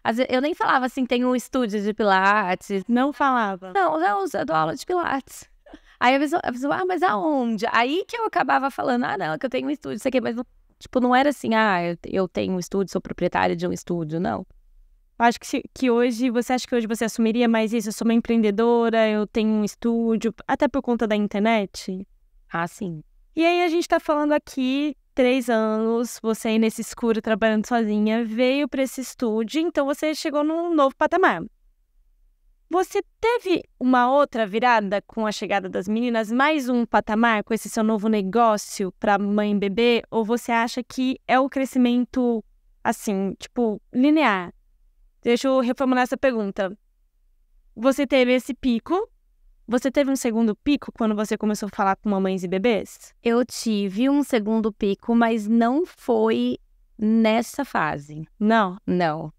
Às vezes, eu nem falava assim, tem um estúdio de Pilates. Não falava? Não, eu dou aula de Pilates. Aí a pessoa, mas aonde? Aí que eu acabava falando, não, que eu tenho um estúdio, isso aqui. Mas, tipo, não era assim, eu tenho um estúdio, sou proprietária de um estúdio, não. Acho que hoje, você acha que hoje você assumiria mais isso? Eu sou uma empreendedora, eu tenho um estúdio, até por conta da internet? Sim. E aí a gente tá falando aqui, 3 anos, você aí nesse escuro trabalhando sozinha, veio para esse estúdio, então você chegou num novo patamar. Você teve uma outra virada com a chegada das meninas, mais um patamar com esse seu novo negócio para mãe e bebê? Ou você acha que é o crescimento, assim, tipo, linear? Deixa eu reformular essa pergunta. Você teve esse pico? Você teve um segundo pico quando você começou a falar com mamães e bebês? Eu tive um segundo pico, mas não foi nessa fase. Não? Não.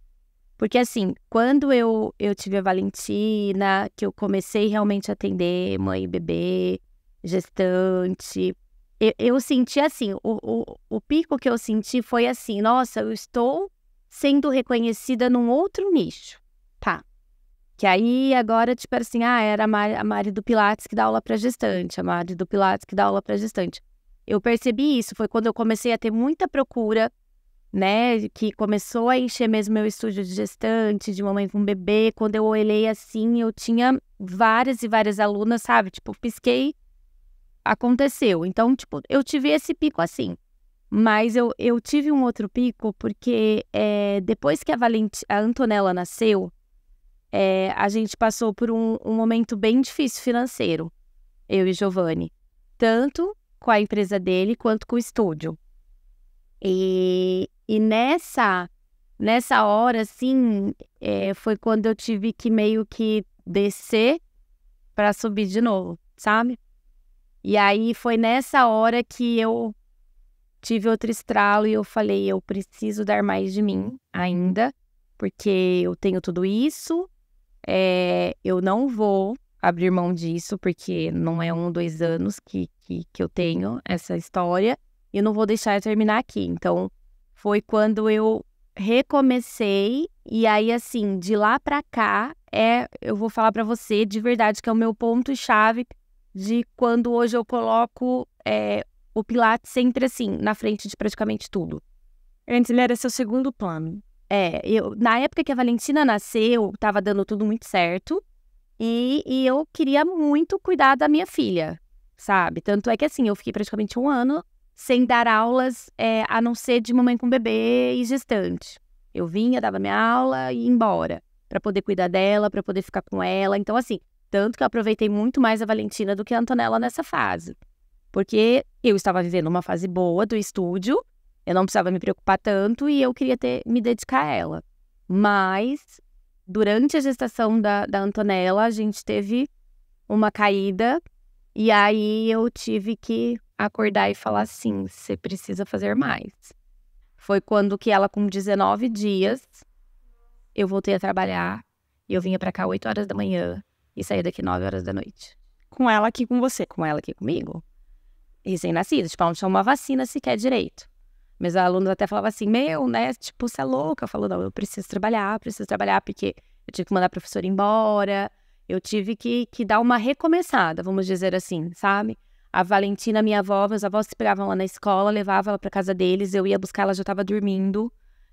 Porque assim, quando eu tive a Valentina, que eu comecei realmente a atender mãe e bebê, gestante, eu senti assim, o pico que eu senti foi assim, nossa, eu estou sendo reconhecida num outro nicho. Tá. Que aí agora, tipo assim, era a Mari do Pilates que dá aula pra gestante, a Mari do Pilates que dá aula pra gestante. Eu percebi isso, foi quando eu comecei a ter muita procura, né, que começou a encher mesmo meu estúdio de gestante, de mamãe com bebê. Quando eu olhei assim, eu tinha várias e várias alunas, sabe? Tipo, pisquei, aconteceu. Então, tipo, eu tive esse pico assim. Mas eu tive um outro pico porque depois que a Antonella nasceu, a gente passou por um momento bem difícil financeiro, eu e Giovanni. Tanto com a empresa dele, quanto com o estúdio. E nessa hora, assim, foi quando eu tive que meio que descer para subir de novo, sabe? E aí foi nessa hora que eu tive outro estralo e eu falei, eu preciso dar mais de mim ainda, porque eu tenho tudo isso, eu não vou abrir mão disso, porque não é 1, 2 anos que eu tenho essa história, e eu não vou deixar terminar aqui. Então, foi quando eu recomecei, e aí, assim, de lá pra cá, eu vou falar pra você de verdade que é o meu ponto-chave de quando hoje eu coloco o Pilates sempre assim, na frente de praticamente tudo. Antes ele era seu segundo plano. Na época que a Valentina nasceu, tava dando tudo muito certo, e eu queria muito cuidar da minha filha, sabe? Tanto é que assim, eu fiquei praticamente 1 ano sem dar aulas, a não ser de mamãe com bebê e gestante. Eu vinha, dava minha aula e ia embora, pra poder cuidar dela, pra poder ficar com ela. Então assim, tanto que eu aproveitei muito mais a Valentina do que a Antonella nessa fase. Porque eu estava vivendo uma fase boa do estúdio, eu não precisava me preocupar tanto e eu queria me dedicar a ela. Mas, durante a gestação da Antonella, a gente teve uma caída e aí eu tive que acordar e falar assim, você precisa fazer mais. Foi quando que ela, com 19 dias, eu voltei a trabalhar e eu vinha pra cá 8 horas da manhã e saía daqui 9 horas da noite. Com ela aqui com você? Com ela aqui comigo. Recém-nascida, tipo, ela não tinha uma vacina sequer direito. Meus alunos até falavam assim, né, tipo, você é louca? Eu falo, não, eu preciso trabalhar, porque eu tive que mandar a professora embora, eu tive que dar uma recomeçada, vamos dizer assim, sabe? A Valentina, minha avó, meus avós se pegavam lá na escola, levavam ela pra casa deles, eu ia buscar, ela já tava dormindo.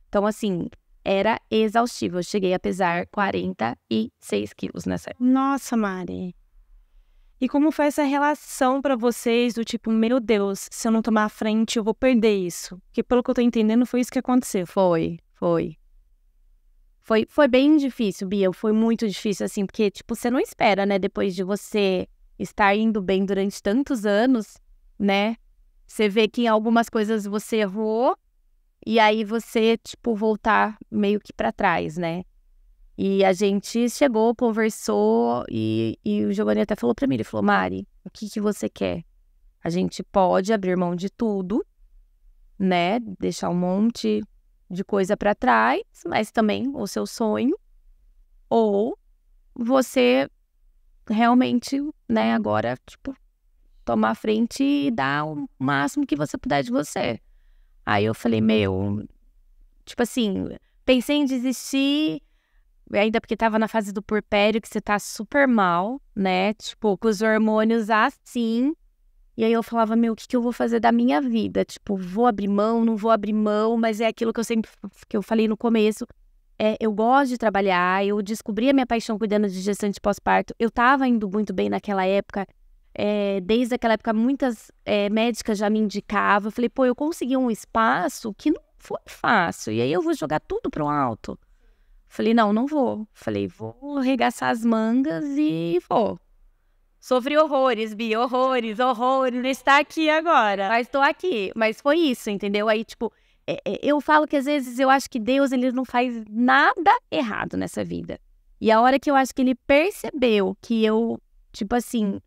Então, assim, era exaustivo. Eu cheguei a pesar 46 quilos nessa época. Nossa, Mari. E como foi essa relação pra vocês do tipo, meu Deus, se eu não tomar a frente, eu vou perder isso? Porque pelo que eu tô entendendo, foi isso que aconteceu. Foi. Foi bem difícil, Bia, foi muito difícil, assim, porque, tipo, você não espera, né, depois de você estar indo bem durante tantos anos, né, você vê que em algumas coisas você errou, e aí você, tipo, voltar meio que pra trás, né. E a gente chegou, conversou, e o Giovanni até falou pra mim, ele falou, Mari, o que você quer? A gente pode abrir mão de tudo, né? Deixar um monte de coisa para trás, mas também o seu sonho. Ou você realmente, né, agora, tipo, tomar a frente e dar o máximo que você puder de você. Aí eu falei, tipo assim, pensei em desistir, ainda porque tava na fase do puerpério, que você tá super mal, né? Tipo, com os hormônios assim. E aí eu falava, o que eu vou fazer da minha vida? Tipo, vou abrir mão, não vou abrir mão, mas é aquilo que eu falei no começo. Eu gosto de trabalhar, eu descobri a minha paixão cuidando de gestante pós-parto. Eu tava indo muito bem naquela época. Desde aquela época, muitas médicas já me indicavam. Eu falei, eu consegui um espaço que não foi fácil. E aí eu vou jogar tudo pro alto. Falei, não vou. Falei, vou arregaçar as mangas e vou. Sofri horrores, Bi, horrores, está aqui agora. Mas tô aqui, mas foi isso, entendeu? Aí, tipo, eu falo que às vezes eu acho que Deus, ele não faz nada errado nessa vida. E a hora que eu acho que ele percebeu que eu, tipo assim,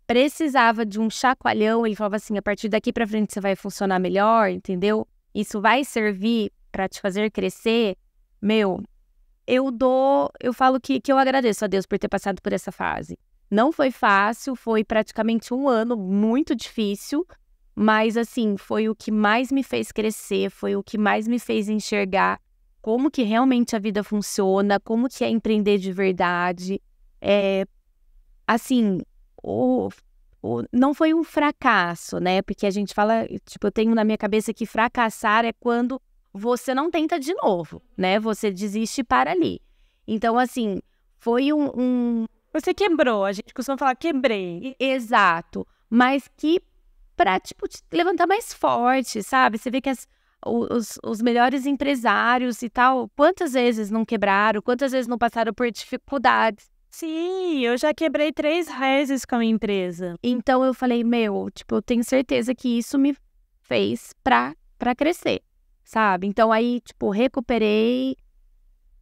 precisava de um chacoalhão, ele falava assim, a partir daqui pra frente você vai funcionar melhor, entendeu? Isso vai servir pra te fazer crescer, eu falo que eu agradeço a Deus por ter passado por essa fase. Não foi fácil, foi praticamente um ano muito difícil, mas assim, foi o que mais me fez crescer, foi o que mais me fez enxergar como que realmente a vida funciona, como que é empreender de verdade. Assim, não foi um fracasso, né? Porque a gente fala, tipo, eu tenho na minha cabeça que fracassar é quando você não tenta de novo, né? Você desiste e para ali. Então, assim, foi Você quebrou, a gente costuma falar quebrei. Exato, mas que pra, tipo, te levantar mais forte, sabe? Você vê que os melhores empresários e tal, quantas vezes não quebraram, quantas vezes não passaram por dificuldades. Sim, eu já quebrei 3 vezes com a minha empresa. Então eu falei, tipo, eu tenho certeza que isso me fez pra crescer, sabe? Então aí, tipo, recuperei,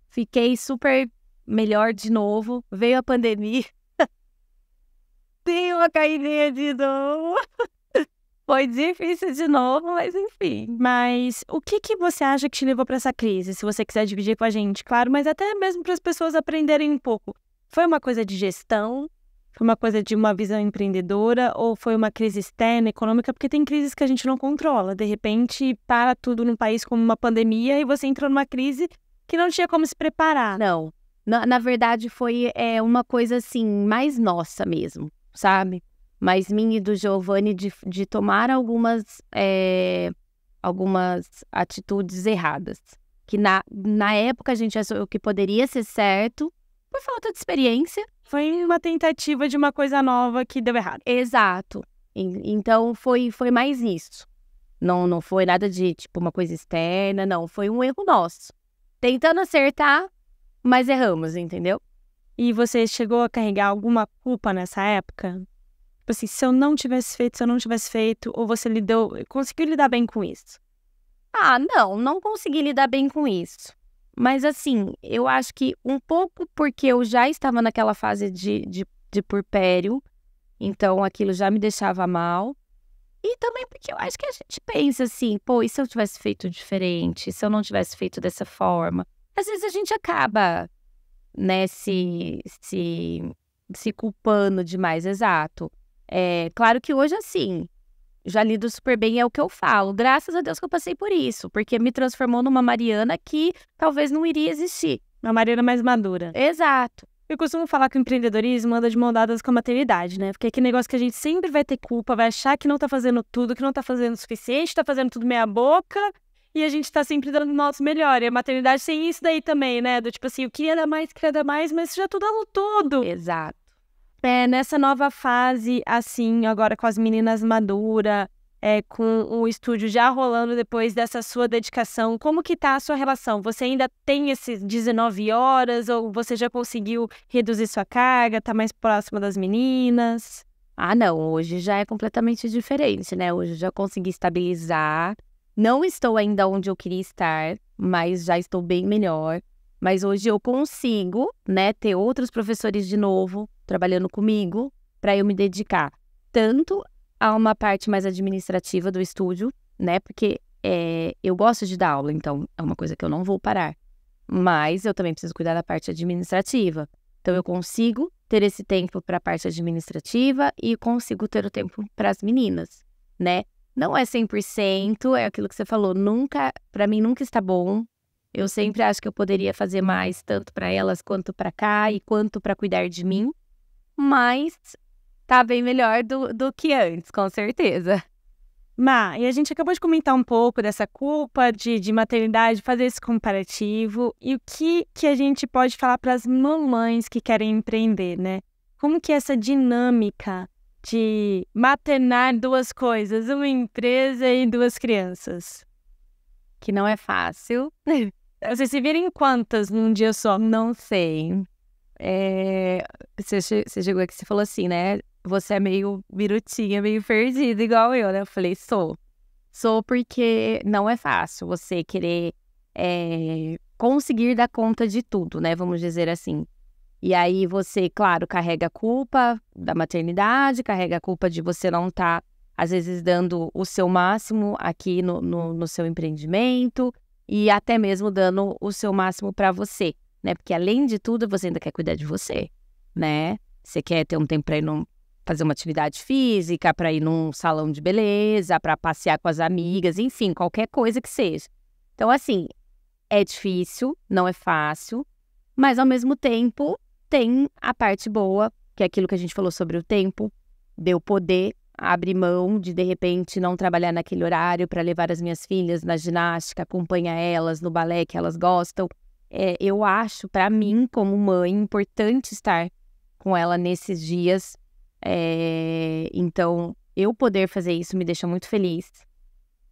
fiquei super melhor de novo, veio a pandemia, dei uma caidinha de novo, foi difícil de novo, mas enfim. Mas o que você acha que te levou para essa crise? Se você quiser dividir com a gente, claro, mas até mesmo para as pessoas aprenderem um pouco. Foi uma coisa de gestão? Foi uma coisa de uma visão empreendedora? Ou foi uma crise externa, econômica? Porque tem crises que a gente não controla. De repente, para tudo num país como uma pandemia e você entrou numa crise que não tinha como se preparar. Não. Na verdade, foi uma coisa, assim, mais nossa mesmo, sabe? Mais minha e do Giovanni de tomar algumas atitudes erradas. Que na época a gente achou que poderia ser certo, por falta de experiência. Foi uma tentativa de uma coisa nova que deu errado. Exato. Então, foi mais isso. Não foi nada de, tipo, uma coisa externa, não. Foi um erro nosso. Tentando acertar, mas erramos, entendeu? E você chegou a carregar alguma culpa nessa época? Tipo assim, se eu não tivesse feito, ou você conseguiu lidar bem com isso? Não consegui lidar bem com isso. Mas assim, eu acho que um pouco porque eu já estava naquela fase de puerpério, então aquilo já me deixava mal. E também porque eu acho que a gente pensa assim, e se eu tivesse feito diferente? Se eu não tivesse feito dessa forma? Às vezes a gente acaba, né, se culpando demais, exato. Claro que hoje, assim, já lido super bem, é o que eu falo. Graças a Deus que eu passei por isso, porque me transformou numa Mariana que talvez não iria existir. Uma Mariana mais madura. Exato. Eu costumo falar que o empreendedorismo anda de mão dadas com a maternidade, né? Porque é aquele negócio que a gente sempre vai ter culpa, vai achar que não tá fazendo tudo, que não tá fazendo o suficiente, tá fazendo tudo meia boca, e a gente tá sempre dando o nosso melhor. E a maternidade tem isso daí também, né? Do tipo assim, eu queria dar mais, mas você já tá dando tudo. Exato. Nessa nova fase, assim, agora com as meninas maduras, com o estúdio já rolando depois dessa sua dedicação, como que tá a sua relação? Você ainda tem esses 19 horas ou você já conseguiu reduzir sua carga, tá mais próxima das meninas? Não, hoje já é completamente diferente, né? Hoje eu já consegui estabilizar. Não estou ainda onde eu queria estar, mas já estou bem melhor. Mas hoje eu consigo, né, ter outros professores de novo trabalhando comigo para eu me dedicar tanto Há uma parte mais administrativa do estúdio, né? Porque eu gosto de dar aula, então é uma coisa que eu não vou parar. Mas eu também preciso cuidar da parte administrativa. Então, eu consigo ter esse tempo para a parte administrativa e consigo ter o tempo para as meninas, né? Não é 100%, é aquilo que você falou, para mim nunca está bom. Eu sempre acho que eu poderia fazer mais, tanto para elas quanto para cá e quanto para cuidar de mim. Mas tá bem melhor do que antes, com certeza. Má, e a gente acabou de comentar um pouco dessa culpa de maternidade, fazer esse comparativo. E o que a gente pode falar para as mamães que querem empreender, né? Como que é essa dinâmica de maternar duas coisas, uma empresa e duas crianças? Que não é fácil. Vocês se viram em quantas num dia só? Não sei. Você chegou aqui, você falou assim, né? Você é meio birutinha, meio perdida, igual eu, né? Eu falei, sou. Sou porque não é fácil você querer conseguir dar conta de tudo, né? Vamos dizer assim. E aí você, claro, carrega a culpa da maternidade, carrega a culpa de você não estar, às vezes, dando o seu máximo aqui no seu empreendimento e até mesmo dando o seu máximo para você, né? Porque, além de tudo, você ainda quer cuidar de você, né? Você quer ter um tempo para ir fazer uma atividade física, para ir num salão de beleza, para passear com as amigas, enfim, qualquer coisa que seja. Então, assim, é difícil, não é fácil, mas, ao mesmo tempo, tem a parte boa, que é aquilo que a gente falou sobre o tempo, de eu poder abrir mão de repente, não trabalhar naquele horário para levar as minhas filhas na ginástica, acompanhar elas no balé que elas gostam. Eu acho, para mim, como mãe, importante estar com ela nesses dias. Então, eu poder fazer isso me deixa muito feliz.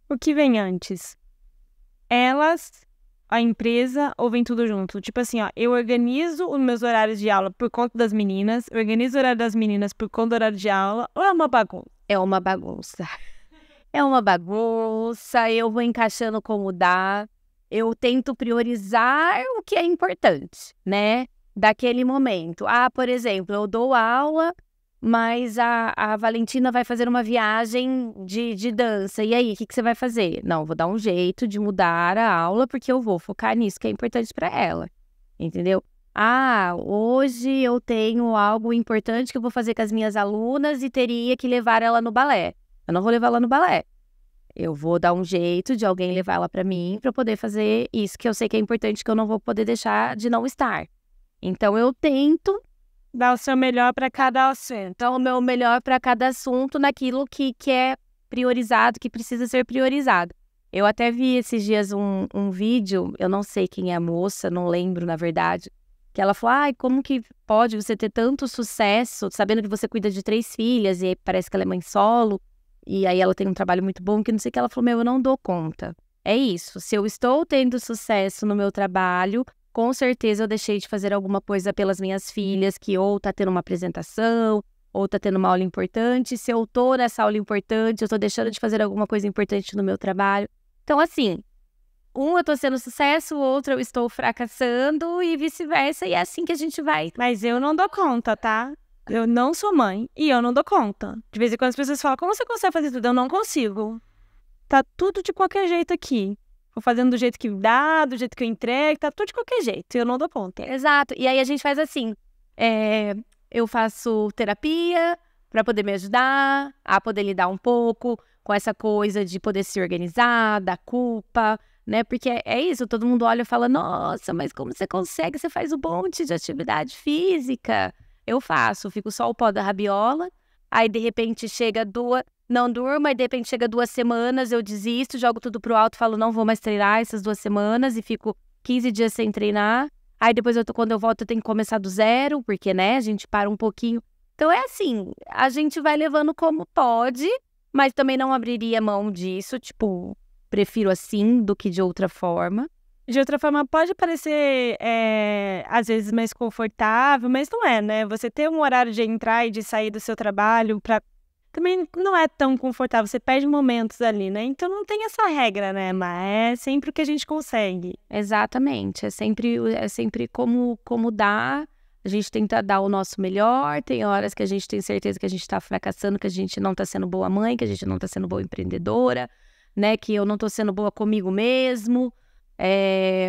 O que vem antes? Elas, a empresa ou vem tudo junto? Tipo assim, ó, eu organizo os meus horários de aula por conta das meninas, eu organizo o horário das meninas por conta do horário de aula, ou é uma bagunça? É uma bagunça. É uma bagunça, eu vou encaixando como dá. Eu tento priorizar o que é importante, né? Daquele momento. Por exemplo, eu dou aula, mas a Valentina vai fazer uma viagem de dança. E aí, o que você vai fazer? Não, vou dar um jeito de mudar a aula, porque eu vou focar nisso que é importante para ela. Entendeu? Hoje eu tenho algo importante que eu vou fazer com as minhas alunas e teria que levar ela no balé. Eu não vou levar ela no balé. Eu vou dar um jeito de alguém levar ela para mim para poder fazer isso que eu sei que é importante, que eu não vou poder deixar de não estar. Então, eu tento dar o seu melhor para cada assunto. Dar o meu melhor para cada assunto naquilo que é priorizado, que precisa ser priorizado. Eu até vi esses dias um vídeo, eu não sei quem é a moça, não lembro na verdade, que ela falou, como que pode você ter tanto sucesso, sabendo que você cuida de 3 filhas e parece que ela é mãe solo, e aí ela tem um trabalho muito bom, que não sei o que. Ela falou, eu não dou conta. É isso, se eu estou tendo sucesso no meu trabalho, com certeza eu deixei de fazer alguma coisa pelas minhas filhas, que ou tá tendo uma apresentação, ou tá tendo uma aula importante. Se eu tô nessa aula importante, eu tô deixando de fazer alguma coisa importante no meu trabalho. Então, assim, eu tô sendo sucesso, o outro eu estou fracassando e vice-versa, e é assim que a gente vai. Mas eu não dou conta, tá? Eu não sou mãe e eu não dou conta. De vez em quando as pessoas falam, como você consegue fazer tudo? Eu não consigo. Tá tudo de qualquer jeito aqui. Vou fazendo do jeito que dá, do jeito que eu entrego, tá tudo de qualquer jeito. Eu não dou conta. Exato. E aí a gente faz assim, eu faço terapia para poder me ajudar a poder lidar um pouco com essa coisa de poder se organizar, da culpa, né? Porque é isso, todo mundo olha e fala, nossa, mas como você consegue? Você faz um monte de atividade física. Eu faço, fico só o pó da rabiola, aí de repente chega não durmo, aí de repente chega 2 semanas, eu desisto, jogo tudo pro alto, falo, não vou mais treinar essas 2 semanas e fico 15 dias sem treinar. Aí depois, quando eu volto, eu tenho que começar do zero, porque, né, a gente para um pouquinho. Então é assim, a gente vai levando como pode, mas também não abriria mão disso, tipo, prefiro assim do que de outra forma. De outra forma, pode parecer, às vezes, mais confortável, mas não é, né? Você ter um horário de entrar e de sair do seu trabalho também não é tão confortável, você perde momentos ali, né? Então não tem essa regra, né? Mas é sempre o que a gente consegue. Exatamente, é sempre como dá a gente tenta dar o nosso melhor, tem horas que a gente tem certeza que a gente está fracassando, que a gente não está sendo boa mãe, que a gente não está sendo boa empreendedora, né, que eu não estou sendo boa comigo mesmo,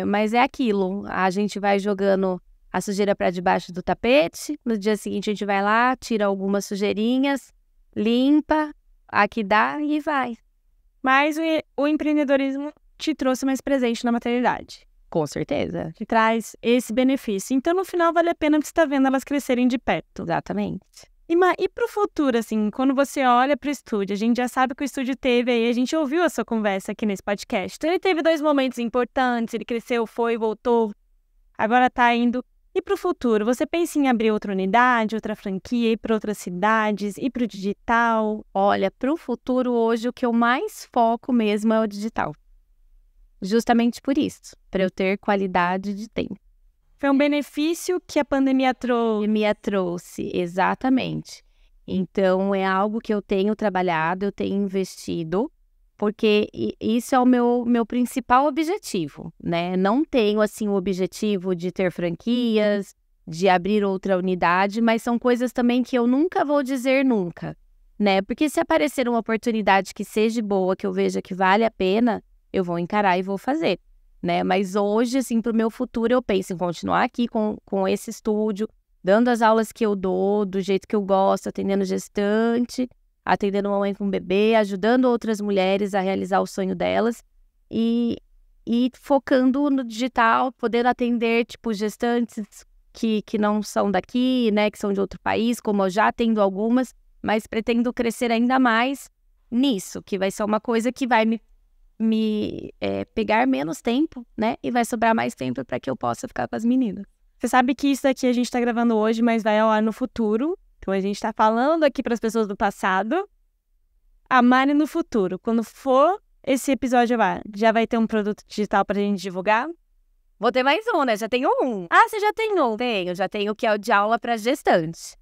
mas é aquilo, a gente vai jogando a sujeira para debaixo do tapete, no dia seguinte a gente vai lá, tira algumas sujeirinhas, limpa, aqui dá e vai. Mas o empreendedorismo te trouxe mais presente na maternidade. Com certeza. Te traz esse benefício. Então, no final, vale a pena você estar vendo elas crescerem de perto. Exatamente. E pro futuro, assim, quando você olha pro estúdio, a gente já sabe que o estúdio teve aí, a gente ouviu a sua conversa aqui nesse podcast. Então, ele teve 2 momentos importantes, ele cresceu, foi, voltou, agora tá indo. E pro futuro, você pensa em abrir outra unidade, outra franquia, ir para outras cidades, ir pro digital? Olha, pro futuro hoje, o que eu mais foco mesmo é o digital. Justamente por isso, para eu ter qualidade de tempo. Foi um benefício que a pandemia trouxe. Me trouxe, exatamente. Então, é algo que eu tenho trabalhado, eu tenho investido, porque isso é o meu principal objetivo, né? Não tenho, assim, o objetivo de ter franquias, de abrir outra unidade, mas são coisas também que eu nunca vou dizer nunca, né? Porque se aparecer uma oportunidade que seja boa, que eu veja que vale a pena, eu vou encarar e vou fazer, né? Mas hoje, assim, pro meu futuro, eu penso em continuar aqui com esse estúdio, dando as aulas que eu dou, do jeito que eu gosto, atendendo gestante, atendendo mamãe com bebê, ajudando outras mulheres a realizar o sonho delas e focando no digital, podendo atender, tipo, gestantes que não são daqui, né? Que são de outro país, como eu já atendo algumas, mas pretendo crescer ainda mais nisso, que vai ser uma coisa que vai me pegar menos tempo, né? E vai sobrar mais tempo para que eu possa ficar com as meninas. Você sabe que isso daqui a gente tá gravando hoje, mas vai ao ar no futuro. Então a gente tá falando aqui para as pessoas do passado. A Mari no futuro. Quando for esse episódio já vai ter um produto digital pra gente divulgar? Vou ter mais um, né? Já tenho um. Ah, você já tem um? Já tenho, que é o de aula para gestantes.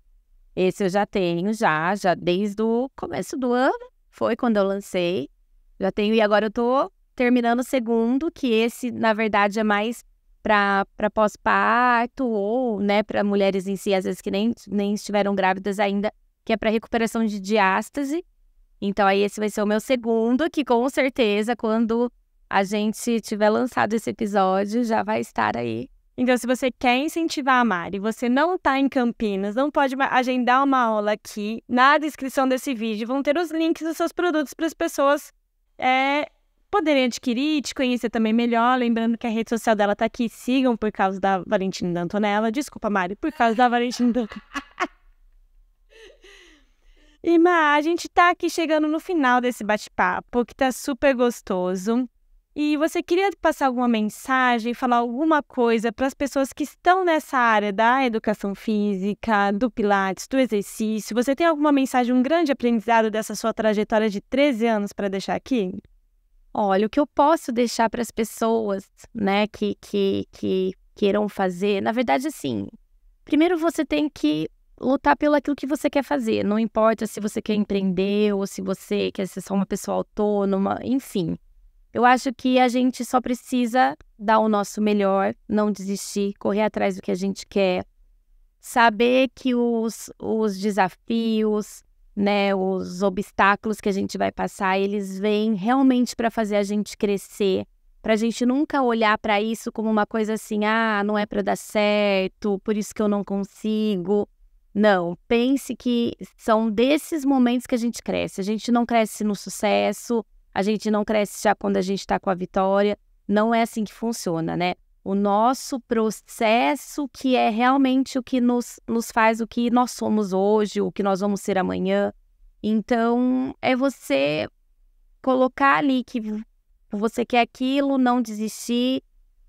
Esse eu já tenho, já desde o começo do ano. Foi quando eu lancei. Já tenho, e agora eu tô terminando o segundo, que esse, na verdade, é mais para pós-parto ou, né, para mulheres em si, às vezes que nem estiveram grávidas ainda, que é para recuperação de diástase. Então, aí esse vai ser o meu segundo, que com certeza, quando a gente tiver lançado esse episódio, já vai estar aí. Então, se você quer incentivar a Mari, você não tá em Campinas, não pode agendar uma aula aqui, na descrição desse vídeo vão ter os links dos seus produtos para as pessoas poderem adquirir, te conhecer também melhor. Lembrando que a rede social dela tá aqui, sigam por causa da Valentina da Antonella. Desculpa, Mari, por causa da Valentina da Antonella. E, Má, a gente tá aqui chegando no final desse bate-papo, que tá super gostoso. E você queria passar alguma mensagem, falar alguma coisa para as pessoas que estão nessa área da educação física, do pilates, do exercício? Você tem alguma mensagem, um grande aprendizado dessa sua trajetória de 13 anos para deixar aqui? Olha, o que eu posso deixar para as pessoas, né, que queiram fazer, na verdade, assim, primeiro você tem que lutar pelo aquilo que você quer fazer. Não importa se você quer empreender ou se você quer ser só uma pessoa autônoma, enfim. Eu acho que a gente só precisa dar o nosso melhor, não desistir, correr atrás do que a gente quer, saber que os desafios, né, os obstáculos que a gente vai passar, eles vêm realmente para fazer a gente crescer, para a gente nunca olhar para isso como uma coisa assim, não é para dar certo, por isso que eu não consigo. Não, pense que são desses momentos que a gente cresce. A gente não cresce no sucesso, a gente não cresce já quando a gente está com a vitória. Não é assim que funciona, né? O nosso processo que é realmente o que nos faz o que nós somos hoje, o que nós vamos ser amanhã. Então, é você colocar ali que você quer aquilo, não desistir,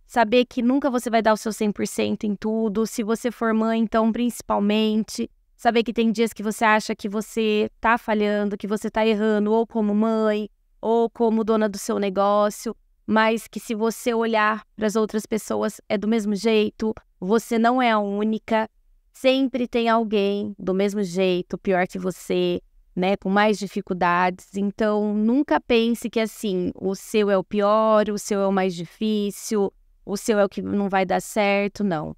saber que nunca você vai dar o seu 100% em tudo. Se você for mãe, então, principalmente, saber que tem dias que você acha que você tá falhando, que você tá errando, ou como mãe, ou como dona do seu negócio, mas que se você olhar para as outras pessoas é do mesmo jeito, você não é a única, sempre tem alguém do mesmo jeito, pior que você, né, com mais dificuldades. Então, nunca pense que assim, o seu é o pior, o seu é o mais difícil, o seu é o que não vai dar certo, não.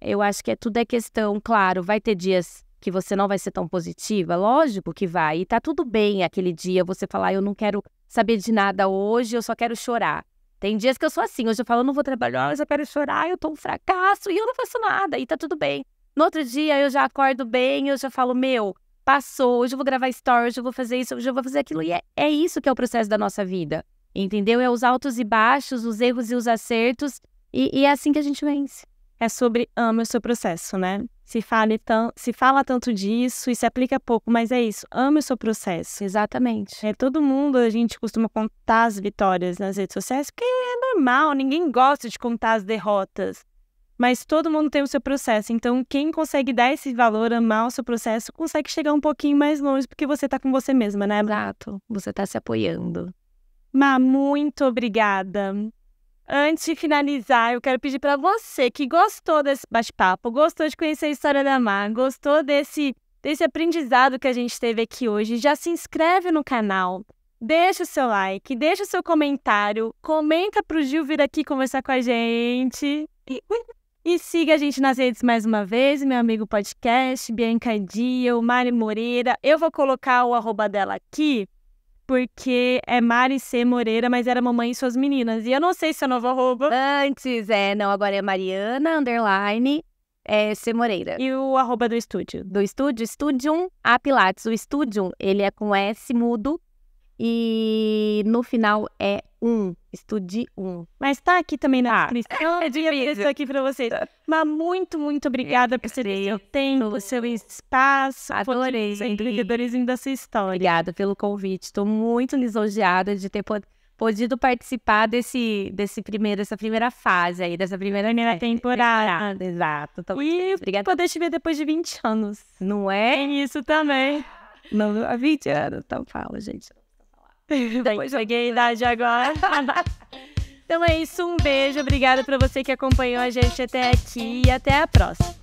Eu acho que tudo é questão, claro, vai ter dias que você não vai ser tão positiva, lógico que vai. E tá tudo bem aquele dia você falar, eu não quero saber de nada hoje, eu só quero chorar. Tem dias que eu sou assim, hoje eu falo, eu não vou trabalhar, eu só quero chorar, eu tô um fracasso e eu não faço nada, e tá tudo bem. No outro dia eu já acordo bem, eu já falo, passou, hoje eu vou gravar stories, hoje eu vou fazer isso, hoje eu vou fazer aquilo. E é isso que é o processo da nossa vida, entendeu? É os altos e baixos, os erros e os acertos, e é assim que a gente vence. É sobre ame o seu processo, né? Se fala tanto disso e se aplica pouco, mas é isso, ame o seu processo. Exatamente. Todo mundo, a gente costuma contar as vitórias nas redes sociais, porque é normal, ninguém gosta de contar as derrotas. Mas todo mundo tem o seu processo, então quem consegue dar esse valor, amar o seu processo, consegue chegar um pouquinho mais longe, porque você tá com você mesma, né? Exato, você tá se apoiando. Má, muito obrigada. Antes de finalizar, eu quero pedir para você que gostou desse bate-papo, gostou de conhecer a história da Má, gostou desse aprendizado que a gente teve aqui hoje, já se inscreve no canal, deixa o seu like, deixa o seu comentário, comenta pro Gil vir aqui conversar com a gente e siga a gente nas redes mais uma vez, meu amigo podcast, Bianca Dia, Mari Moreira. Eu vou colocar o @ dela aqui, porque é Mari C. Moreira, mas era Mamãe e Suas Meninas. E eu não sei se é novo @. Antes, agora é Mariana, C. Moreira. E o @ do estúdio? Do estúdio, Studium A Pilates. O Studium, ele é com S mudo e no final é Studium. Mas tá aqui também na descrição. É difícil aqui pra vocês. Mas muito, muito obrigada por você ter seu tempo, seu espaço. Adorei. O empreendedorismo da sua história. Obrigada pelo convite. Estou muito lisonjeada de ter podido participar dessa primeira fase aí, dessa primeira temporada. Exato. E obrigada. Poder te ver depois de 20 anos. Não é? Tem isso também. Não, há 20 anos, então fala, gente. Depois peguei a idade agora. Então é isso, um beijo, obrigada pra você que acompanhou a gente até aqui e até a próxima.